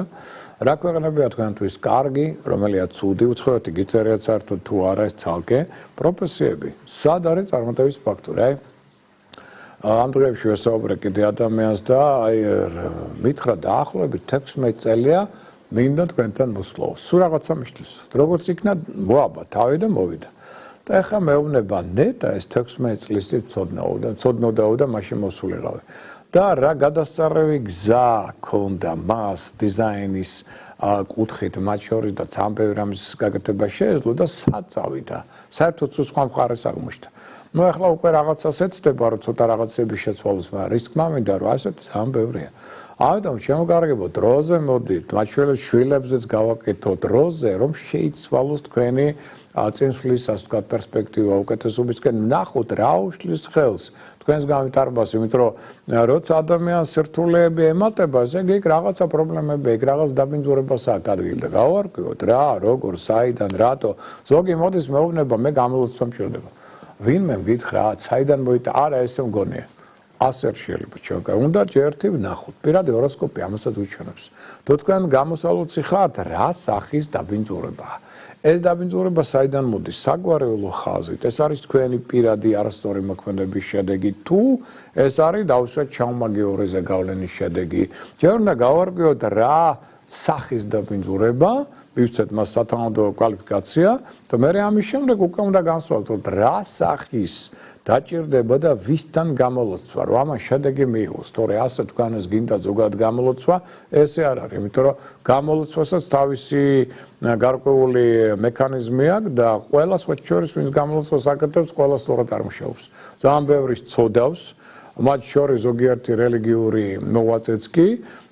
რა ქვეყნებია თქვენთვის კარგი, რომელია ცუდი, უცხოეთი გიწერიათ საერთოდ თუ არა ეს ცალკე პროფესიები, სად არის წარმატების ფაქტორი, აი ამ დღეებში ვესაუბრე კიდე ადამიანს და აი მითხრა დაახლოებით 16 წელია მინდა თქვენთან მოსვლა. სულ რაღაცა მიშლის. როგორც იქნა, მოაბა თავი და მოვიდა. და ეხლა მეუბნება ნეტა ეს 16 წლის წინ ცოდნოდაო და მაშინ მოსულიყავი. და რა გადასწარევი გზა ქონდა მას დიზაინის კუთხით, მათ შორის და ძალიან ბევრი რამის გაკეთება შეეძლო და სად წავიდა. საერთოდ სხვა მხარეს აღმოჩნდა. ნუ ეხლა უკვე რაღაცას ეცდება, რომ ცოტა რაღაცები შეცვალოს, მაგრამ რის თქმა მინდა, რომ ასეთ ძალიან ბევრია. ამიტომ შემოგარგებო დროზე მოდით, მათ შვილებზეც გავაკეთო დროზე, რომ შეიცვალოს თქვენი წინსვლის, ასე ვთქვათ, პერსპექტივა უკეთესობისკენ, ნახოთ რა უშლის ხელს თქვენს განვითარებას, იმიტომ რომ როცა ადამიანს სირთულეები ემატება, ესე იგი რაღაცა პრობლემები, რაღაც დაბინძურებას აქვს ადგილი და გავარკვიოთ რა, როგორ, საიდან, რატო. ზოგი მოდის მეუბნება, მე გამოლოცვა მჭირდება. ვინმე მგითხრა, საიდან მოიტა, არა ესე მგონია. ასე არ შეიძლება ჩვენ. უნდა ჯერთი ვნახოთ. პირადი ჰოროსკოპი ამასაც უჩვენებს. თუ თქვენ გამოსალოცი ხართ, რა სახის დაბინძურებაა. ეს დაბინძურება საიდან მოდის? საგვარეულო ხაზით. ეს არის თქვენი პირადი არასწორი მოქმედების შედეგი. თუ ეს არის დავუშვათ ჩაუმაგიორეზე გავლენის შედეგი. ჯერ უნდა გავარკვიოთ რა სახის დაბინძურება, მივცეთ მას სათანადო კვალიფიკაცია და მე ამის შემდეგ უკვე უნდა განსხვავოთ რა სახის დაჭირდება და ვისთან გამოლოცვა, რომ ამან შედეგი მიიღოს. თორე ასე თქვენს გინდა ზოგადად გამოლოცვა, ესე არ არის, იმიტომ რომ გამოლოცვასაც თავისი გარკვეული მექანიზმი აქვს და ყველა სხვა შორის ვინც გამოლოცვას აკეთებს, ყველა სწორად არ მუშაობს. ძალიან ბევრი ცოდავს მათ შორის ზოგიერთი რელიგიური მოღვაწეც კი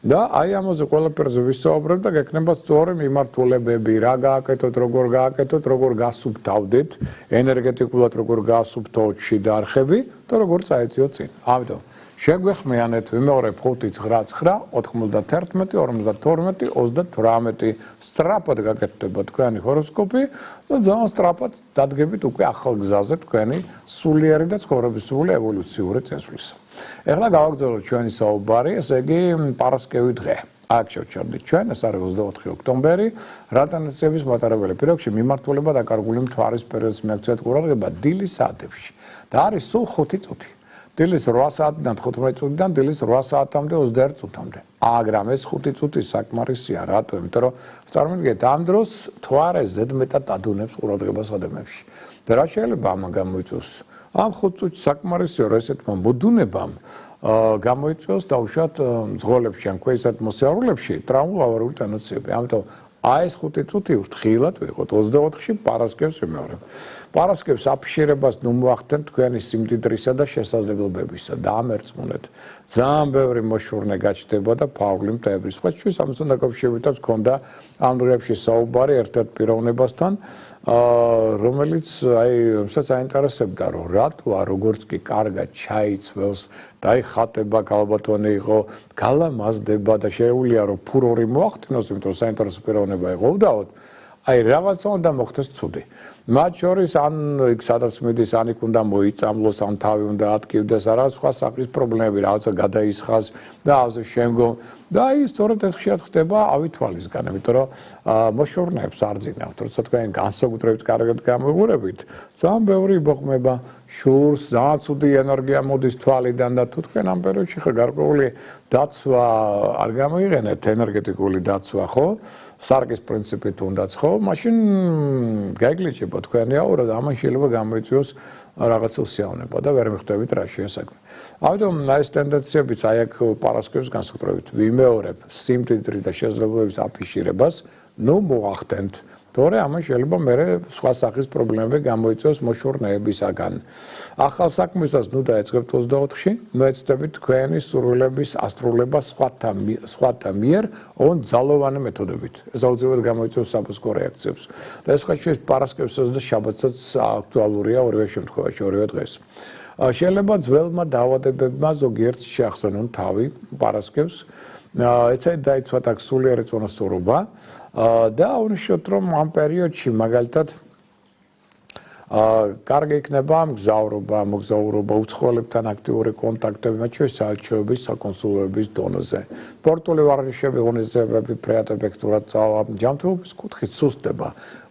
და აი ამაზე ყველაფერზე ვისაუბრებ და გექნება სწორი მიმართულებები, რა გააკეთოთ, როგორ გააკეთოთ, როგორ გასუფთავდეთ, ენერგეტიკულად როგორ გაასუფთავოთ შიდა არხები და როგორ წაეციოთ წინ. ამიტომ შეგვეხმიანეთ ვიმეორებ 5-9-91-52-28 სწრაფად გაკეთდება თქვენი ჰოროსკოპი და ძალიან სწრაფად დადგებით უკვე ახალ გზაზე თქვენი სულიერი და ცხოვრებისული ევოლუციური წესვლისა. ეხლა გავაგრძელოთ ჩვენი საუბარი, ესე იგი პარასკევი დღე. აქ შევჩერდით ჩვენ, ეს არის 24 ოქტომბერი, რატანაცების მატარებელი პირობებში მიმართულება დაკარგული მთვარის პერიოდს მიაქცევთ ყურადღება დილის საათებში და არის სულ 5 წუთი. დილის 8 საათიდან 15 წუთიდან დილის 8 საათამდე 21 წუთამდე. მაგრამ ეს 5 წუთი საკმარისია, რატო? იმიტომ რომ წარმოიდგინეთ, ამ დროს მთვარე ზედმეტად ადუნებს ყურადღებას ადამიანებში. და რა შეიძლება ამან გამოიწვიოს? ამ 5 წუთი საკმარისია, რომ ესეთმა მოდუნებამ გამოიწვევს დაუშვათ ზღოლებში ან ქვესად მოსიარულეებში ტრაუმულ ავარიული დანოცები. ამიტომ აი ეს 5 წუთი ფრთხილად ვიყოთ 24-ში პარასკევს ვიმეორებ. პარასკევს აფიშირებას ნუ მოახდენთ თქვენი სიმდიდრისა და შესაძლებლობებისა და ამერწმუნეთ. ძალიან ბევრი მოშურნე გაჩნდება და ფაული მტევრის. სხვა ჩვენ ამასთან დაკავშირებითაც გქონდა ამ დღეებში საუბარი ერთ-ერთ პიროვნებასთან, რომელიც რომელსაც აინტერესებდა, რომ რატოა როგორც კი კარგად ჩაიცველს, დაიხატება გალბატონი იყო, გალამაზდება და შეუძლია რომ ფურორი მოახდინოს, იმიტომ რომ საინტერესო პიროვნება იყო უდაოდ. აი რაღაცა უნდა მოხდეს ცუდი. მათ შორის ან იქ სადაც მიდის ან იქ უნდა მოიწამლოს, ან თავი უნდა ატკივდეს, არა სხვა სახის პრობლემები, რაღაცა გადაისხას და ასე შემდგომ. და აი სწორედ ეს ხშირად ხდება ავითვალისგან, იმიტომ რომ მოშორნეებს არ ძინავთ, როცა თქვენ განსაკუთრებით კარგად გამოიყურებით, ძალიან ბევრი იბოყმება, შურს, ძალიან ცუდი ენერგია მოდის თვალიდან და თუ თქვენ ამ პერიოდში ხარ გარკვეული დაცვა არ გამოიყენეთ, ენერგეტიკული დაცვა, ხო? სარკის პრინციპით უნდაც, ხო? მაშინ გაიგლიჩება თქვენი აურა და ამან შეიძლება გამოიწვიოს რაღაცა უსიამოვნება და ვერ მიხვდებით რა შეასაქმე. ამიტომ ეს ტენდენციებიც აი აქ პარასკევს განსაკუთრებით ვიმეორებ სიმდიდრი და შესაძლებლობების აფიშირებას, ნუ მოახდენთ. თორე ამან შეიძლება მე სხვა სახის პრობლემები გამოიწვევს მოშურნეებისაგან. ახალ საქმესაც ნუ დაეწყებთ 24-ში, მოეცდებით თქვენი სურვილების ასრულება სხვათა მიერ, ოღონდ ძალოვანი მეთოდებით. ეს აუცილებლად გამოიწვევს საფოსკო რეაქციებს. და ეს სხვა შეიძლება პარასკევსაც და შაბათსაც აქტუალურია ორივე შემთხვევაში, ორივე დღეს. შეიძლება ძველმა დაავადებებმა ზოგიერთ შეახსენონ თავი პარასკევს. ეცადეთ დაიცვათ აქ სულიერი წონასწორობა და აღნიშნოთ რომ ამ პერიოდში მაგალითად კარგი იქნება მოგზაურობა, უცხოელებთან აქტიური კონტაქტები, მათ შორის საელჩოების, საკონსულოების დონეზე. სპორტული ვარჯიშები, ღონისძიებები, პრიატეფექტურად წავა, ჯანმრთელობის კუთხით სუსტდება.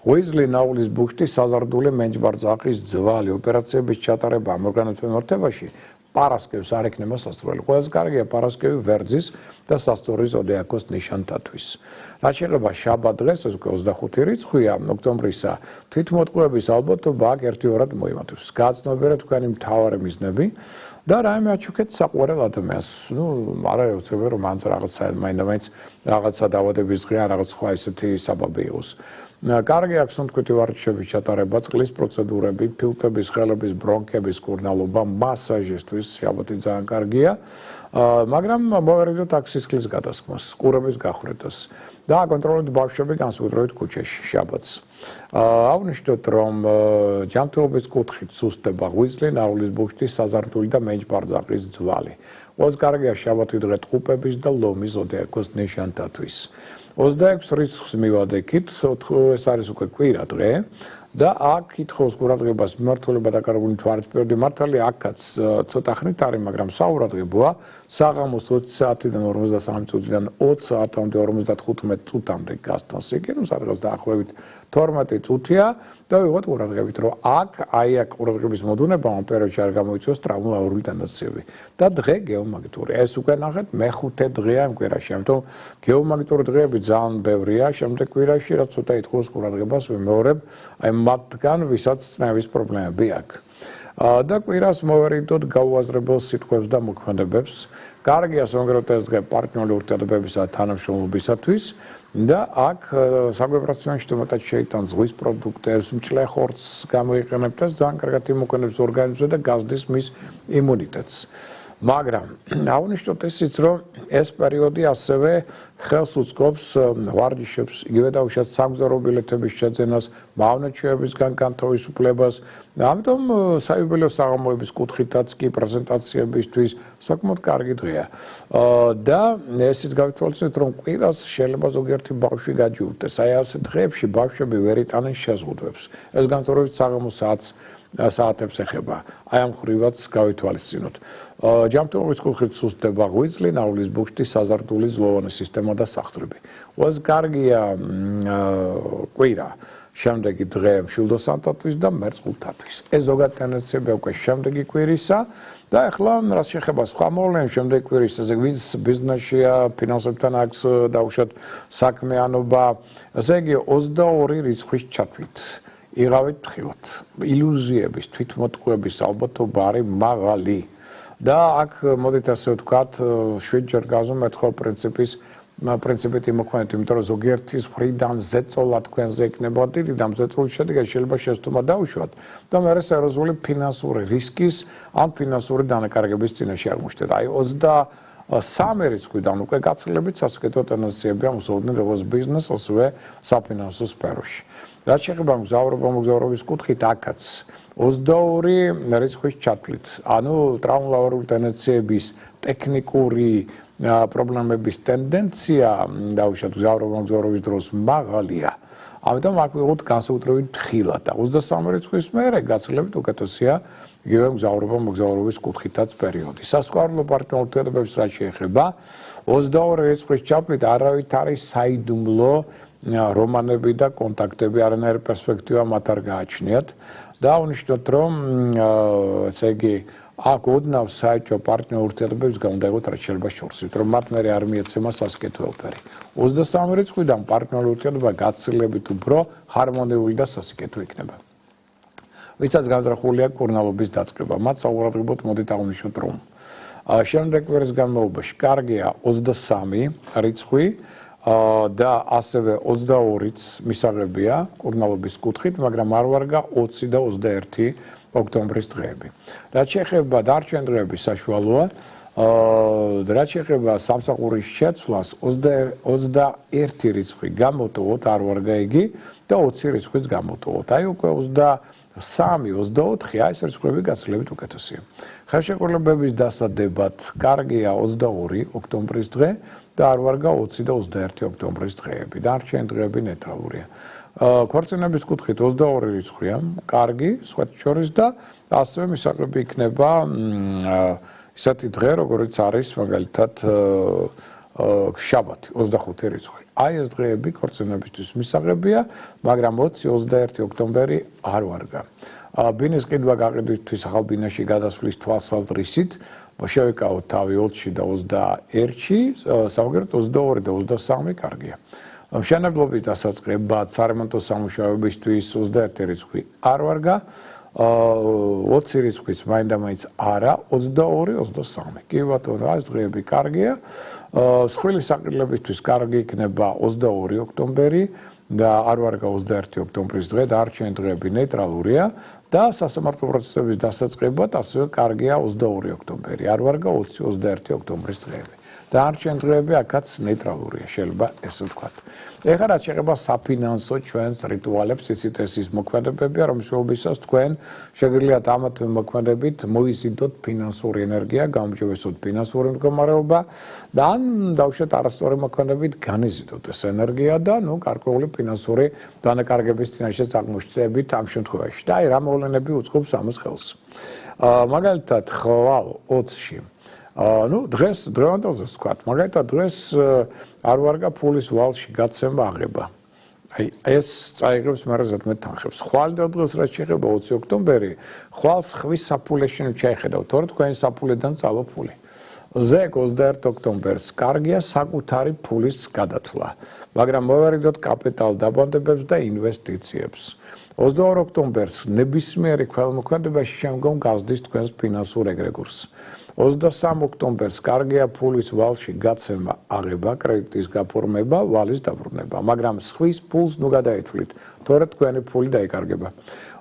ღვიძლი, ნაულის ბუხტი, საზარდული მენჯბარ-ძაყის ძვალი, ოპერაციების ჩატარება ამ ორგანოების მიმართებაში პარასკევს არ ექნება სასურველი. ყველაზე კარგია პარასკევი ვერძის და სასტორის ზოდიაქოს ნიშანთათვის. რაც შეეხება შაბათ დღეს, ეს 25 რიცხვია ოქტომბრისა, თვითმოტყუების ალბათობა აქ 1-2-რად მოიმატებს. გააცნობიერეთ თქვენი მთავარი მიზნები და რაიმე აჩუქეთ საყვარელ ადამიანს. ნუ არ არის უცებ რომ მან მაინც რაღაცა დაავადების დღეა, რაღაც სხვა ესეთი საბაბი იყოს. კარგი აქვს სუნთქვითი ვარჯიშების ჩატარება, წყლის პროცედურები, ფილტვების, ხელების, ბრონქების კურნალობა, მასაჟისთვის შაბათი ძალიან კარგია. მაგრამ მოვერიდოთ აქ სისხლის გადასხმას, ყურების გახვრეტას და აკონტროლოთ ბავშვები განსაკუთრებით ქუჩაში შაბათს. აღნიშნოთ რომ ჯანმრთელობის კუთხით სუსტდება ღვიძლი, ნაულის ბუხტი, საზარდული და მენჯბარ-ძაყის ძვალი. ყველაზე კარგია შაბათი დღე ტყუპების და ლომის ზოდიაქოს ნიშანთათვის. 26 რიცხვს მივადექით, ეს არის უკვე კვირა დღე და აქ კითხავს ყურადღებას მიმართულება დაკარგული თვალწინებები მართალია აქაც ცოტა ხნით არის, მაგრამ საურადღებოა საღამოს 20 საათიდან 53 წუთიდან 20 საათამდე 55 წუთამდე გასტანს იგენოს სადღაც დაახლოებით 12 წუთია და ვიღოთ ყურადღებით რომ აქ ყურადღების მოდუნება ამ პერიოდში არ გამოიწვევს ტრაუმულ ავარიული დანაციები და დღე გეომაგნიტური ეს უკვე ნახეთ მეხუთე დღეა იმ კვირაში ამიტომ გეომაგნიტური დღეები ძალიან ბევრია შემდეგ კვირაში რაც ცოტა ითხოვს ყურადღებას ვიმეორებ აი მათგან ვისაც წნევის პრობლემები აქვს და კვირას მოვერიდოთ გაუაზრებელ სიტყვებს და მოქმედებებს. კარგია ზოგადად ეს დღე პარტნიორული ურთიერთობებისა და თანამშრომლობისათვის და აქ საგვეპრაცოვანში თუმცა შეიტანს ზღვის პროდუქტებს, მჭლე ხორცს გამოიყენებთ და ძალიან კარგად იმოქმედებს ორგანიზმზე და გაზრდის მის იმუნიტეტს. მაგრამ აღნიშნოთ ისიც რომ ეს პერიოდი ასევე ხელს უწყობს ვარჯიშებს, იგივე დაუშვათ სამგზავრო ბილეთების შეძენას, მავნეჩვეებისგან განთავისუფლებას. ამიტომ საიუბილეო საღამოების კუთხითაც კი პრეზენტაციებისთვის საკმაოდ კარგი დღეა. და ესეც გავითვალისწინეთ რომ კვირას შეიძლება ზოგიერთი ბავშვი გაჯიუტეს. აი ასეთ დღეებში ბავშვები ვერ იტანენ შეზღუდვებს. ეს განსაკუთრებით საღამოს საათებს ეხება. აი ამ ხრივაც გავითვალისწინოთ. ჯანმრთელობის კუთხით სუსტდება ღვიძლი, ნაულის ბუხტი, საზარდული ზლოვანი სისტემა და სახსრები. უას კარგია კვირა. შემდეგი დღე მშვილდოსანთათვის და მერწყულთათვის. ეს ზოგადად ტენდენციებია უკვე შემდეგი კვირისა და ახლა რაც შეეხება სხვა მოვლენებს შემდეგი კვირის ესე ვინც ბიზნესშია, ფინანსებთან აქვს დაუშვათ საქმიანობა, ესე იგი 22 რიცხვის ჩათვლით. იღავით ფხილად. ილუზიების, თვითმოტყუების ალბათობა არის მაღალი. და აქ მოდით ასე ვთქვათ, 7 ჯერ გავზომერთ პრინციპით იმოქმედებით, იმიტომ რომ ზოგიერთის მხრიდან ზეწოლა თქვენზე იქნება დიდი და ზეწოლის შედეგად შეიძლება შეცდომა დაუშვათ და მე სერიოზული ფინანსური რისკის ამ ფინანსური დანაკარგების წინაშე აღმოჩნდეთ. აი 23 რიცხვიდან უკვე გაცილებით სასკეთო ტენდენციები ამოსულდნენ როგორც ბიზნეს, ასევე საფინანსო სფეროში. რაც შეეხება მგზავრობის კუთხით, აქაც 22 რიცხვის ჩათვლით, ანუ ტრაუმატული ტენდენციების ტექნიკური პრობლემების ტენდენცია დაუშვათ მგზავრობის დროს მაღალია. ამიტომ აქ ვიღოთ განსაკუთრებით ხილად და 23 რიცხვის მერე გაცილებით უკეთესია იგივე მგზავრობის კუთხითაც პერიოდი. სასკვალო პარტნიორულ ურთიერთობებს რაც შეეხება 22 რიცხვის ჩათვლით არავით არის საიდუმლო რომანები და კონტაქტები არანაირი პერსპექტივა მათ არ გააჩნიათ და აღნიშნოთ რომ ესე იგი აქ ოდნავ საერთო პარტნიორულ ურთიერთობებს უნდა იყოს რაც შეიძლება შორს, რომ მათ მე არ მიეცემა სასკეთო ელფერი. 23 რიცხვიდან პარტნიორული ურთიერთობა გაცილებით უფრო ჰარმონიული და სასიკეთო იქნება. ვისაც განზრახულია კურნალობის დაწყება, მათ საუბრობთ მოდით აღნიშნოთ რომ შემდეგ კვირის განმავლობაში კარგია 23 რიცხვი და ასევე 22-იც მისაღებია კურნალობის კუთხით, მაგრამ არ ვარგა 20 და 21 ოქტომბრის დღეები. რაც შეეხება დარჩენ დღეების საშუალოა, რაც შეეხება სამსახურის შეცვლას 21 რიცხვი გამოტოვოთ, არ ვარგა იგი და 20 რიცხვიც გამოტოვოთ. აი უკვე 23-24 ეს რიცხვები გაცილებით უკეთესია. ხელშეკრულებების დასადებად კარგია 22 ოქტომბრის დღე და არ ვარგა 20 და 21 ოქტომბრის დღეები. დარჩენ დღეები ნეიტრალურია. ქორწინების კუთხით 22 რიცხვია, კარგი, სხვათა შორის და ასევე მისაღები იქნება ისეთი დღე, როგორიც არის მაგალითად შაბათი 25 რიცხვი. აი ეს დღეები ქორწინებისთვის მისაღებია, მაგრამ 20-21 ოქტომბერი არ ვარგა. ბინის ყიდვა გაყიდვისთვის ახალ ბინაში გადასვლის თვალსაზრისით შევიკავოთ თავი 20-ში და 21-ში, სამაგერად 22 და 23 კარგია. მშენებლობის დასაწყებად სარემონტო სამუშაოებისთვის 21 რიცხვი არ ვარგა, 20 რიცხვიც მაინდამაინც არა, 22-23. კი ბატონო, ეს დღეები კარგია. მსხვილი საყიდლებისთვის კარგი იქნება 22 ოქტომბერი და არ ვარგა 21 ოქტომბრის დღე, დარჩენ დღეები ნეიტრალურია და სასამართლო პროცესების დასაწყებად ასევე კარგია 22 ოქტომბერი, არ ვარგა 20-21 ოქტომბრის დღეები. დარჩენ დღეები აქაც ნეიტრალურია, შეიძლება ესე ვთქვათ. ეხლა რაც შეეხება საფინანსო ჩვენს რიტუალებს, იცით ეს ის მოქმედებებია, რომლის მეუბნებისას თქვენ შეგიძლიათ ამათ მოქმედებით მოიზიდოთ ფინანსური ენერგია, გაუმჯობესოთ ფინანსური მდგომარეობა და ან დავუშვათ არასწორი მოქმედებით განიზიდოთ ეს ენერგია და გარკვეული ფინანსური დანაკარგების წინაშე აღმოჩნდებით ამ შემთხვევაში. და აი რა მოვლენები უწყობს ამას ხელს. მაგალითად, ხვალ 20-ში დღეს დღევანდელზე ვთქვათ, მაგალითად დღეს არ ვარგა ფულის ვალში გაცემა აღება. აი ეს წაიღებს მერე ზედმეტ თანხებს. ხვალდელ დღეს რაც შეეხება 20 ოქტომბერი, ხვალს ხვის საფულეში ჩაიხედავთ, თორე თქვენი საფულედან წავა ფული. ზეგ 21 ოქტომბერს კარგია საკუთარი ფულის გადათვლა, მაგრამ მოვერიდოთ კაპიტალ დაბანდებებს და ინვესტიციებს. 22 ოქტომბერს ნებისმიერი ქველმოქმედებაში შემდგომ გაზრდის თქვენს ფინანსურ ეგრეგორს. 23 ოქტომბერს კარგია ფულის ვალში გაცემა აღება, კრედიტის გაფორმება, ვალის დაბრუნება, მაგრამ სხვის ფულს გადაითვლით, თორე თქვენი ფული დაიკარგება.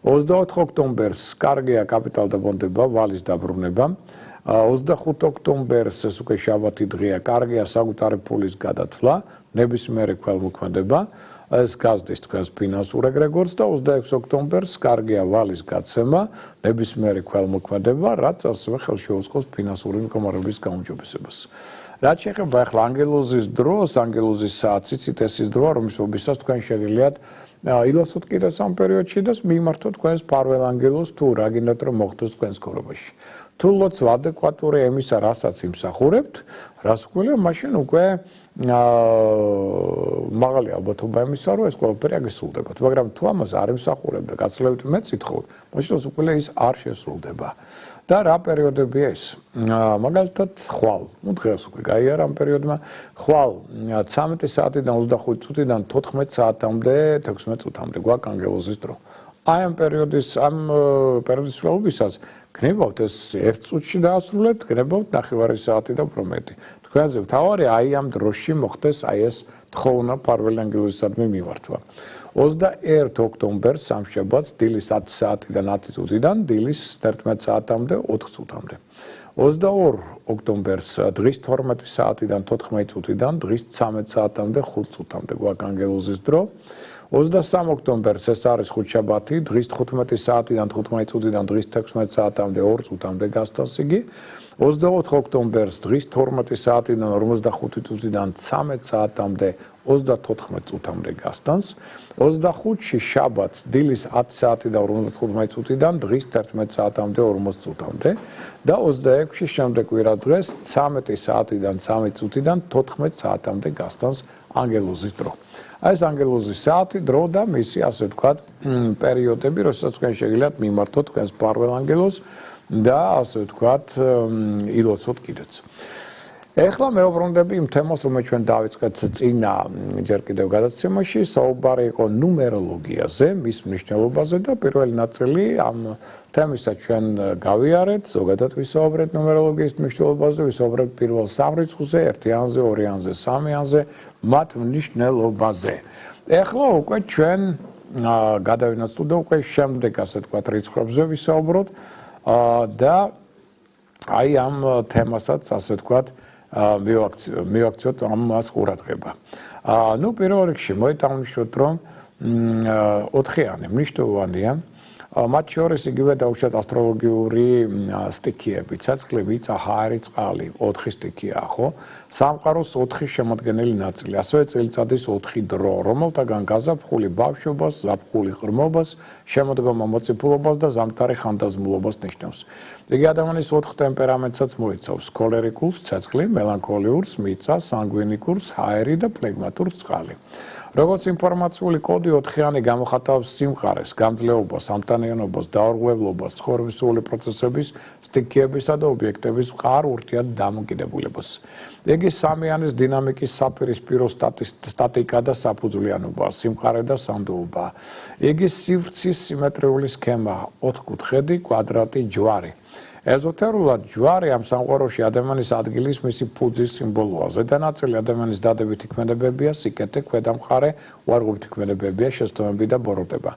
24 ოქტომბერს კარგია კაპიტალ დაბანდება, ვალის დაბრუნება. 25 ოქტომბერს ეს უკვე შაბათი დღეა, კარგია საკუთარი ფულის გადათვლა, ნებისმიერი ქველმოქმედება, ეს გაზრდის თქვენს ფინანსურ ეგრეგორს და 26 ოქტომბერს კარგია ვალის გაცემა, ნებისმიერი ქველმოქმედება, რაც ასევე ხელს შეუწყობს ფინანსური მდგომარეობის გაუმჯობესებას. რაც შეეხება ახლა ანგელოზის დროს, ანგელოზის საათს, იცით ეს ის დროა, რომლის ობისას თქვენ შეგიძლიათ ილოცოთ კიდევ ამ პერიოდში და მიმართოთ თქვენს ფარველ ანგელოზს თუ რა გინდათ რომ მოხდეს თქვენს ცხოვრებაში. თუ ლოცვა ადეკვატური ემისა, რასაც იმსახურებთ, რას გვქონია, მაშინ უკვე მაღალი ალბათობა იმისა, რომ ეს ყველაფერი აგესრულდებათ. მაგრამ თუ ამას არ იმსახურებთ და გაცილებით მეც ითხოვთ, მაშინ უკვე ის არ შესრულდება. და რა პერიოდებია ეს? მაგალითად, ხვალ, დღეს უკვე გაიარა ამ პერიოდმა, ხვალ 13 საათიდან 25 წუთიდან 14 საათამდე, 16 წუთამდე გვაქვს ანგელოზის დრო. აი ამ პერიოდის ცვლილობისას გნებავთ ეს 1 წუთში დაასრულეთ, გნებავთ 9 საათი და უფრო მეტი. თქვენზე მთავარი აი ამ დროში მოხდეს აი ეს თხოვნა ფარველი ანგელოზისადმი მიმართვა. 21 ოქტომბერს სამშაბათს დილის 10 საათიდან 10 წუთიდან დილის 11 საათამდე 4 წუთამდე. 22 ოქტომბერს დღის 12 საათიდან 14 წუთიდან დღის 13 საათამდე 5 წუთამდე გვაქვს ანგელოზის დრო. 23 ოქტომბერს ეს არის ხუთშაბათი, დღის 15 საათიდან 15 წუთიდან დღის 16 საათამდე 2 წუთამდე გასტანს იგი. 24 ოქტომბერს დღის 12 საათიდან 45 წუთიდან 13 საათამდე 34 წუთამდე გასტანს. 25-ში შაბათს დილის 10 საათიდან 55 წუთიდან დღის 11 საათამდე 40 წუთამდე და 26-ში შემდეგ კვირა დღეს 13 საათიდან 13 წუთიდან 14 საათამდე გასტანს ანგელოზის დრო. აი ეს ანგელოზის საათი, დრო და მისი ასე ვთქვათ პერიოდები, როდესაც თქვენ შეგიძლიათ მიმართოთ თქვენს ფარველ ანგელოზს და ასე ვთქვათ ილოცოთ კიდეც. ეხლა მეუბრუნდები იმ თემას, რომელიც ჩვენ დავიწყეთ წინა ჯერ კიდევ გადაცემაში, საუბარი იყო ნუმეროლოგიაზე, მის მნიშვნელობაზე და პირველი ნაწილი ამ თემისა ჩვენ გავიარეთ, ზოგადად ვისაუბრეთ ნუმეროლოგიის მნიშვნელობაზე, ვისაუბრეთ პირველ 3 რიცხვზე, 1-იანზე, 2-იანზე, 3-იანზე, მათ მნიშვნელობაზე. ეხლა უკვე ჩვენ გადავინაცვლოთ და უკვე შემდეგ ასე ვთქვათ რიცხვებზე ვისაუბროთ და აი ამ თემასაც ასე ვთქვათ მივაქციოთ ამას ყურადღება. ნუ პირველ რიგში მოიტანიშნოთ რომ 4-იანი მნიშვნელოვანია. მათ შორის იგივე დაუშვათ ასტროლოგიური სტიქიები, ცეცხლი, მიწა, ჰაერი, წყალი, 4 სტიქია, ხო? სამყაროს 4 შემადგენელი ნაწილი, ასევე წელიწადის 4 დრო, რომელთაგან გაზაფხული ბავშვობას, ზაფხული ღრმობას, შემოდგომა მოციფულობას და ზამთარი ხანდაზმულობას ნიშნავს. იგი ადამიანის 4 ტემპერამენტსაც მოიცავს: ქოლერიკულს, ცეცხლი, მელანქოლიურს, მიწა, სანგვინიკურს, ჰაერი და ფლეგმატურს, წყალი. როგორც ინფორმაციული კოდი 4-იანი გამოხატავს სიმყარეს, გამძლეობას, ამტანიანობას, დაურღვევლობას, ცხოვრებისეული პროცესების, სტიქიებისა და ობიექტების მყარ ურთიერთ დამოკიდებულებას. იგი 3-яნის დინამიკის საპირისპირო სტატიკა და საფუძვლიანობა, სიმყარე და სანდოობა. იგი სივრცის სიმეტრიული სქემაა, 4-კუთხედი, კვადრატი, ჯვარი. ეზოთერულად ჯვარი ამ სამყაროში ადამიანის ადგილის მისი ფუძის სიმბოლოა. ზედა ნაწილი ადამიანის დადებითი ქმედებებია, სიკეთე, ქვედა მხარე უარყოფითი ქმედებებია, შეცდომები და ბოროტება.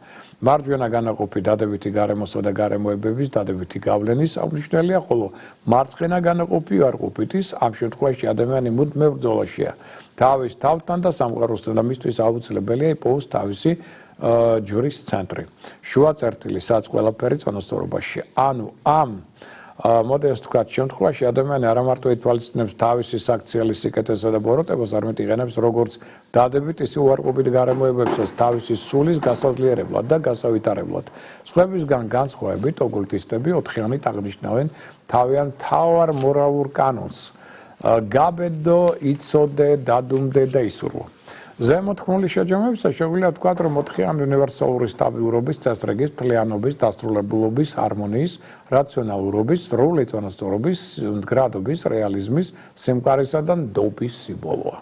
მარჯვენა განაყოფი დადებითი გარემოსა და გარემოებების დადებითი გავლენის აღმნიშვნელია, ხოლო მარცხენა განაყოფი უარყოფითის, ამ შემთხვევაში ადამიანი მუდმივ ბრძოლაშია თავის თავთან და სამყაროსთან და მისთვის აუცილებელია იპოვოს თავისი ჯვრის ცენტრი. შუა წერტილი რაც ყველაფერი წონასწორობაში. ანუ ამ მოდელს თქვათ შემთხვევაში ადამიანი არა მარტო ითვალისწინებს თავისი საქციელის სიკეთესა და ბოროტებას, არამედ იყენებს როგორც დადებით, ისე უარყოფით გარემოებებსაც თავისი სულის გასაძლიერებლად და გასავითარებლად. სხვებისგან განსხვავებით, ოკულტისტები 4-იანით აღნიშნავენ თავიანთ მთავარ მორალურ კანონს: გაბედო, იცოდე, დადუმდე და ისურვო. ზემოთქმული შეჯამებისა შეგვიძლია ვთქვათ, რომ 4-იანი უნივერსალური სტაბილურობის, წესრიგის, მთლიანობის, დასრულებულობის, ჰარმონიის, რაციონალურობის, სრული წონასწორობის, მდგრადობის, რეალიზმის, სიმყარისა და ნდობის სიმბოლოა.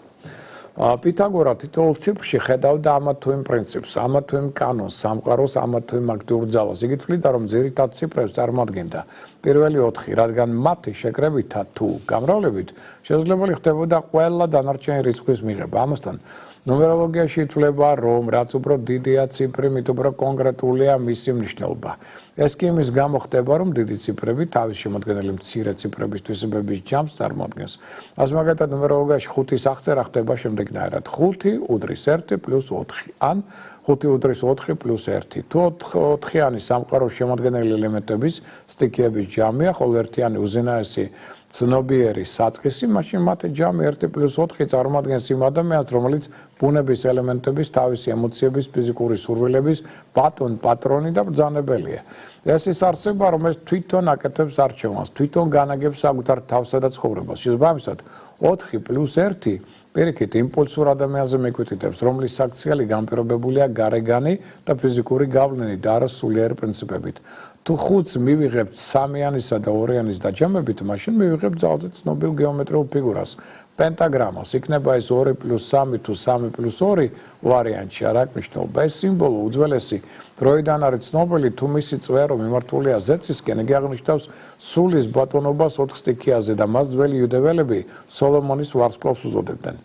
პითაგორა თითოეულ ციფრში ხედავდა ამა თუ იმ პრინციპს, ამა თუ იმ კანონს, სამყაროს ამა თუ იმ აქტიურ ძალას. იგი თვლიდა, რომ ძირითად ციფრებს წარმოადგენდა პირველი 4, რადგან მათი შეკრებითა თუ გამრავლებით შესაძლებელი ხდებოდა ყველა დანარჩენი რიცხვის მიღება. ამასთან ნუმეროლოგიაში ითვლება, რომ რაც უფრო დიდია ციფრი, მით უფრო კონკრეტულია მისი მნიშვნელობა. ეს კი იმის გამო ხდება, რომ დიდი ციფრები თავის შემოდგენილი მცირე ციფრების თვისებების ჯამს წარმოადგენს. ასე მაგალითად ნუმეროლოგიაში 5-ის აღწერა ხდება შემდეგნაირად: 5 უდრის 1 + 4, ან 5 უდრის 4 + 1. თუ 4-იანი სამყაროს შემოდგენილი ელემენტების სტიქიების ჯამია, ხოლო 1-იანი უზენაესი ცნობიერი საწყისი, მაშინ მათი ჯამი 1 + 4 წარმოადგენს იმ ადამიანს, რომელიც ბუნების ელემენტების, თავისი ემოციების, ფიზიკური სურვილების პატრონი და ბრძანებელია. ეს ის არსება, რომელიც თვითონ აკეთებს არჩევანს, თვითონ განაგებს საკუთარ თავსა და ცხოვრებას. შესაბამისად, 4 + 1 პირიქით იმპულსურ ადამიანზე მიკვეთითებს, რომლის საქციელი განპირობებულია გარეგანი და ფიზიკური გავლენით და არა სულიერი პრინციპებით. თუ 5-ს მივიღებთ 3-იანისა და 2-იანის დაჯამებით, მაშინ მივიღებთ ძალზე ცნობილ გეომეტრიულ ფიგურას. პენტაგრამას იქნება ეს 2+3 თუ 3+2 ვარიანტი, არ აქვს მნიშვნელობა. ეს სიმბოლო უძველესი დროიდან არის ცნობილი, თუ მისი წვერო მიმართულია ზეცისკენ, იგი აღნიშნავს სულის ბატონობას 4 სტიქიაზე და მას ძველი იუდეველები სოლომონის ვარსკვლავს უწოდებდნენ.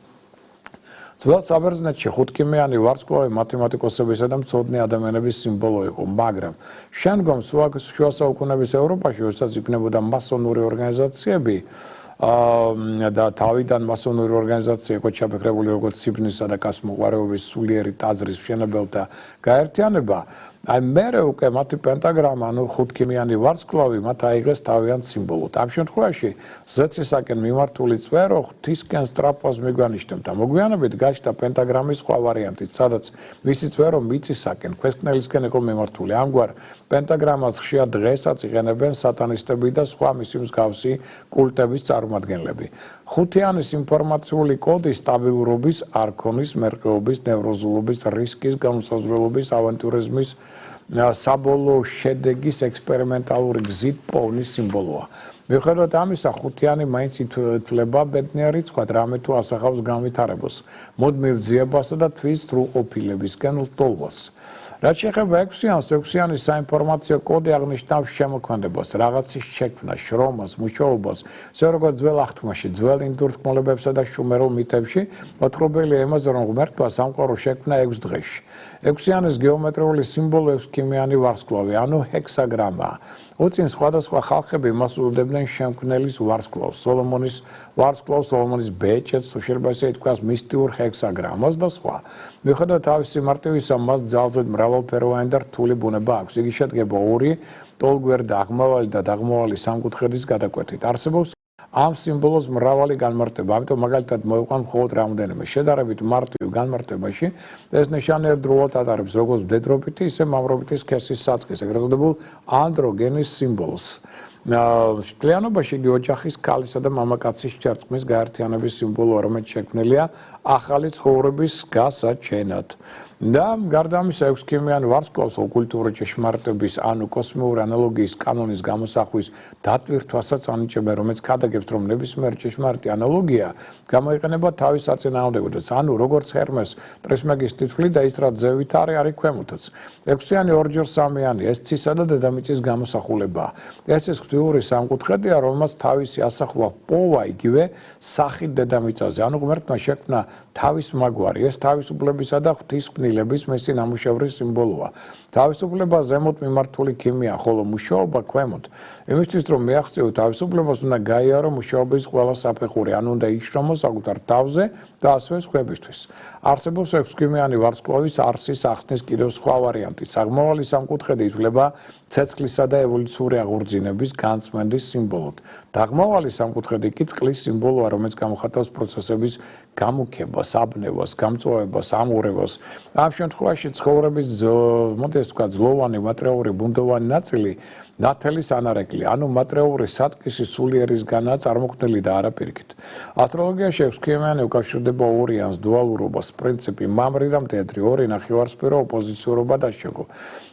ძველ საბერძნეთში 5-კიმიანი ვარსკვლავი მათემატიკოსებისა და მცოდნე ადამიანების სიმბოლო იყო, მაგრამ შემდგომ შუა საუკუნეების ევროპაში, როდესაც იქნებოდა მასონური ორგანიზაციები, და თავიდან მასონური ორგანიზაცია იყო ჩაფიქრებული როგორც სიბნისა და კასმოყვარეობის სულიერი ტაძრის მშენებელთა გაერთიანება, აი მერე უკვე მათი პენტაგრამა, ანუ 5-კიმიანი ვარსკვლავი მათ აიღეს თავიანთ სიმბოლოდ. ამ შემთხვევაში ზეცისაკენ მიმართული წვერო ღვთისკენ სწრაფვას მიგვანიშნებდა. მოგვიანებით გაჩნდა პენტაგრამის სხვა ვარიანტიც, სადაც მისი წვერო მიწისაკენ, ქვესკნელისკენ იყო მიმართული. ამგვარ პენტაგრამას ხშირად დღესაც იყენებენ სატანისტები და სხვა მისი მსგავსი კულტების წარმომადგენლები. ხუთიანის ინფორმაციული კოდი სტაბილურობის, არქონის, მერყეობის, ნევროზულობის, რისკის, განუსაზღვრელობის, ავანტურიზმის საბოლოო შედეგის ექსპერიმენტალური გზით პოვნის სიმბოლოა. მიუხედავად ამისა, ხუთიანი მაინც ითვლება ბედნიერ რიცხვად, რამე თუ ასახავს განვითარებას, მუდმივ ძიებასა და თვის სრულყოფილებისკენ ლტოლვას. რაც შეეხება 6-იანს, 6-იანის საინფორმაციო კოდი აღნიშნავს შემოქმედებას, რაღაცის შექმნას, შრომას, მუშაობას, ისე როგორც ძველ აღთქმაში, ძველ ინდურ თქმულებებსა და შუმერულ მითებში, მოთხრობილია იმაზე, რომ ღმერთმა სამყარო შექმნა 6 დღეში. 6-იანის გეომეტრიული სიმბოლო 6-კიმიანი ვარსკვლავი, ანუ ჰექსაგრამაა. უწინ სხვადასხვა ხალხები მას უწოდებდნენ შემქმნელის ვარსკვლავს, სოლომონის ვარსკვლავს, სოლომონის ბეჭედს, თუ შეიძლება ესე ითქვას, მისტიურ ჰექსაგრამას და სხვა. მიუხედავად თავისი მარტივისა, მას ძალზედ მრავალფეროვანი და რთული ბუნება აქვს. იგი შედგება 2 ტოლგვერდი და აღმავალი და დაღმავალი სამკუთხედის გადაკვეთით. არსებობს ამ სიმბოლოს მრავალი განმარტება, ამიტომ მაგალითად მოვიყვან მხოლოდ რამდენიმე. შედარებით მარტივ განმარტებაში ეს ნიშანი ერთდროულად ატარებს როგორც მდედრობითი, ისე მამრობითი სქესის საწყის, ეგრეთ წოდებულ ანდროგენის სიმბოლოს. მთლიანობაში იგი ოჯახის, ქალისა და მამაკაცის ჭერტყმის გაერთიანების სიმბოლოა, რომელიც შექმნილია ახალი ცხოვრების გასაჩენად. და გარდა ამისა, 6-კიმიანი ვარსკვლავს ოკულტური ჭეშმარიტების, ანუ კოსმიური ანალოგიის კანონის გამოსახვის დატვირთვასაც ანიჭებენ, რომელიც ქადაგებს, რომ ნებისმიერი ჭეშმარიტი ანალოგია გამოიყენება თავის საწინააღმდეგოდაც, ანუ როგორც ჰერმეს ტრისმეგის თითვლი და ის რაც ზევით არის ქვემოთაც. 6-იანი ორჯერ 3-იანი ეს ცისა და დედამიწის გამოსახულებაა. ეს ღვთიური სამკუთხედია, რომელმაც თავისი ასახვა პოვა იგივე სახით დედამიწაზე, ანუ ღმერთმა შექმნა თავის მაგვარი, ეს თავისუფლებისა და ღვთისმგებლობის მისი ნამუშევრის სიმბოლოა. თავისუფლება ზემოთ მიმართული ქიმია, ხოლო მუშაობა ქვემოთ. იმისთვის რომ მიაღწიო თავისუფლებას, უნდა გაიარო მუშაობის ყველა საფეხური, ანუ უნდა იშრომო საკუთარ თავზე და ასევე სხვებისთვის. არსებობს 6-კიმიანი ვარსკვლავის არსის ახსნის კიდევ სხვა ვარიანტი. აღმავალი სამკუთხედი ითვლება ცეცხლისა და ევოლუციური აღორძინების განწმენდის სიმბოლოდ. დაღმავალი სამკუთხედი კი წყლის სიმბოლოა, რომელიც გამოხატავს პროცესების გამუქებას, აბნევას, გამწვავებას, ამურებას. ამ შემთხვევაში ცხოვრების ძლოვანი მატრიული ბუნდოვანი ნაწილი ნათელის ანარეკლი, ანუ მატრიული საწყისი სულიერისგანაა წარმოქმნილი და არა პირიქით. ასტროლოგიაში 6-კიმიანი უკავშირდება ორიანს, დუალურობას, პრინციპი, მამრი და მდედრი, 2 ნახევარსფერო, ოპოზიციურობა და შეგო.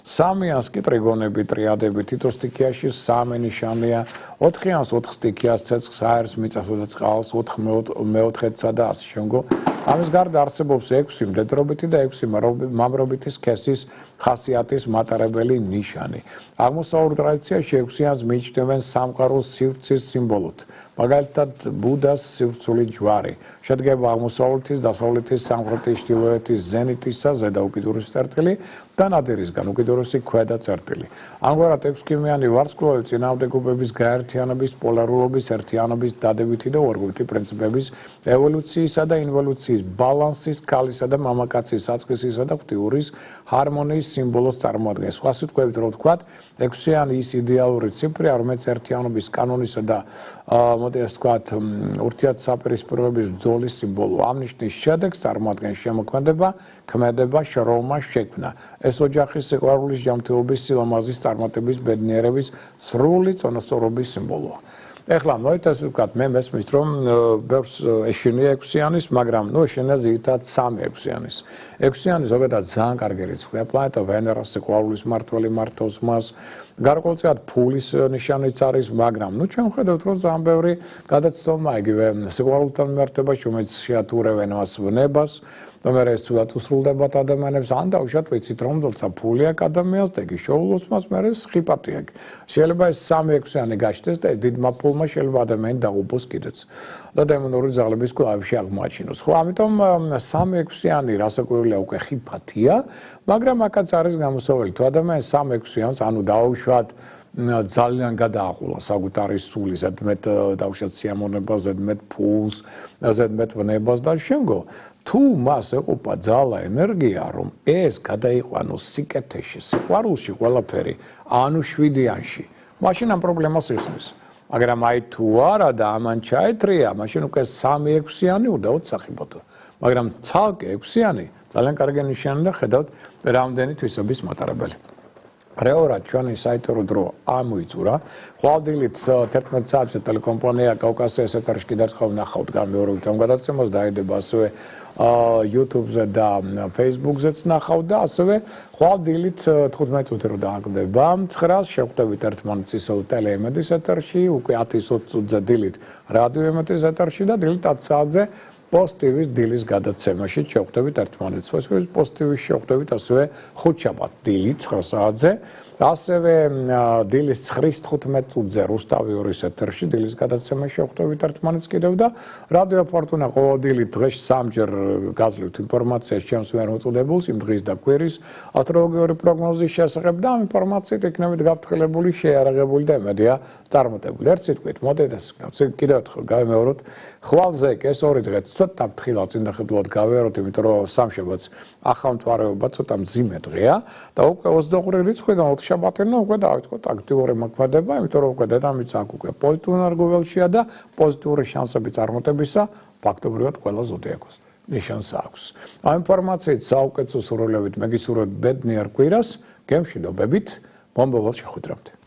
3-იანს კი ტრიგონები, ტრიადები, თითო სტიქიაში 3 ნიშანია, 4-იანს 4 სტიქიას, ცეცხლს, აერს, მიწასა და წყალს, 4 მეოთხედსა და ასე შემდგომ. ამის გარდა არსებობს 6 მდედრობითი და 6 მამრობითი სქესის ხასიათის მატარებელი ნიშანი. აღმოსავლურ ტრადიციაში 6-იანს მიიჩნევენ სამყაროს სივრცის სიმბოლოდ. მაგალითად, ბუდას სივრცული ჯვარი. შედგება აღმოსავლეთის, დასავლეთის, სამხრეთის, ჩრდილოეთის, ზენიტისა, ზედა უკიდურესი წერტილი და ნადირისგან უკიდურესი ქვედა წერტილი. ამგვარად 6-კიმიანი ვარსკვლავი წინააღმდეგობების გაერთიანების, პოლარულობის, ერთიანობის, დადებითი და უარყოფითი პრინციპების, ევოლუციისა და ინვოლუციის, ბალანსის, ქალისა და მამაკაცის, საწყისისა და ღვთიურის ჰარმონიის სიმბოლოს წარმოადგენს. სხვა სიტყვებით რომ ვთქვათ, 6-იანი ის იდეალური ციფრია, რომელიც ერთიანობის, კანონისა და მოდი ასე ვთქვათ, ურთიერთსაპირისპიროების ბრძოლის სიმბოლოა. ამ ნიშნის შედეგს წარმოადგენს შემოქმედება, ქმედება, შრომა, შექმნა. ეს ოჯახის სიყვარულის, ჯანმრთელობის, სილამაზის, წარმატების, ბედნიერების, სრული წონასწორობის სიმბოლოა. ეხლა მოიეთ ასე ვთქვათ, მე მესმის რომ ბევრს ეშინია 6-იანის, მაგრამ ეშინია ზოგადად 3-6-იანის. 6-იანი ზოგადად ძალიან კარგი რიცხვია, პლანეტა ვენერა, სიყვარულის მმართველი, მართავს მას, გარკვეულწილად ფულის ნიშანიც არის, მაგრამ ნუ ჩვენ ვხედავთ, რომ ძალიან ბევრი გადაცდომა იგივე სიყვარულთან მიმართებაში, რომელიც შეატურებენ მას ვნებას, მაგრამ ეს თუნდაც უსრულდებათ ადამიანებს, ან დაუშვათ ვიცით, რომ თორსა ფული აქვს ადამიანს და იგი შეულოს მას, მე სხიპატი აქვს. შეიძლება ეს 3-6-იანი გაჩნდეს და დიდმა ფულმა შეიძლება ადამიანი დაუბრუნოს კიდეც. და დემონური ძალების კლავიში აღმოაჩინოს. ხო, ამიტომ 3-6-იანი რასაკვირველია უკვე ხიფათია, მაგრამ აქაც არის გამოსავალი. თუ ადამიანს 3-6-იანს, ანუ დაუშვათ ძალიან გადაახულა საკუთარი სული, ზედმეტ დაუშვათ სიამოვნებას, ზედმეტ ფულს, ზედმეტ ვნებას და შემდგომ თუ მას ეყოფა ძალა ენერგია, რომ ეს გადაიყვანოს სიკეთეში, სიყვარულში ყველაფერი, ანუ 7-იანში, მაშინ ამ პრობლემას იხსნის. მაგრამ აი თუ არა და ამან ჩაეთრია, მაშინ უკვე 3-6-იანი უდაოდ სახიბოთო. მაგრამ ცალკე 6-იანი ძალიან კარგი ნიშანი და ხედავთ რამდენი თვისების მატარებელი. რეალურად ჩვენი საიტური დრო ამოიწურა. ხვალდილით 11 საათზე ტელეკომპანია კავკასიის ეთერში კიდევ ერთხელ ნახავთ გამეორებით ამ გადაცემას, დაიდება ასევე YouTube-ზე და Facebook-ზეც ნახავთ და ასევე ხვალდილით 15 წუთი რო დააგდება 9-ს შევხვდებით ერთმანეთს ისევ ტელეემედის ეთერში, უკვე 10-20 წუთზე დილით რადიო ემედის ეთერში და დილით 10 საათზე პოსტივის დილის გადაცემაში შევხვდებით ერთმანეთს. ეს პოსტივის შევხვდებით ასევე ხუთშაბათ დილით 9 საათზე. ასევე დილის 9-ის 15 წუთზე რუსთავი 2-ის ეთერში დილის გადაცემაში შევხვდებით ერთმანეთს კიდევ და რადიო ფორტუნა ყოველდღიურად დღეში 3-ჯერ გაძლევთ ინფორმაციას ჩემს ვერმოწოდებულს იმ დღის და კვირის ასტროლოგიური პროგნოზის შესახებ და ამ ინფორმაციით იქნებით გაფრთხილებული, შეიარაღებული და მედია წარმატებული. ერთ სიტყვით მოდით კიდევ ერთხელ გავიმეოროთ ხვალზე ეს 2 დღე ცოტა ფრთხილად წინდახედულად გავიაროთ, იმიტომ რომ სამშაბათს ახალმთვარეობა ცოტა მძიმე დღეა და უკვე 25 რიცხვიდან შაბათენა უკვე დავიწყოთ აქტიური მოქმედება, იმიტომ რომ უკვე დედამიწა აქ უკვე პოზიტიურ ენერგიულშია და პოზიტიური შანსები წარმატებისა ფაქტობრივად ყველა ზოდიაქოს ნიშანს აქვს. ამ ინფორმაციით საუკეთესო სურვილებით მეგისურვებთ ბედნიერ კვირას, გემშვიდობებით, მომავალ შეხვედრამდე.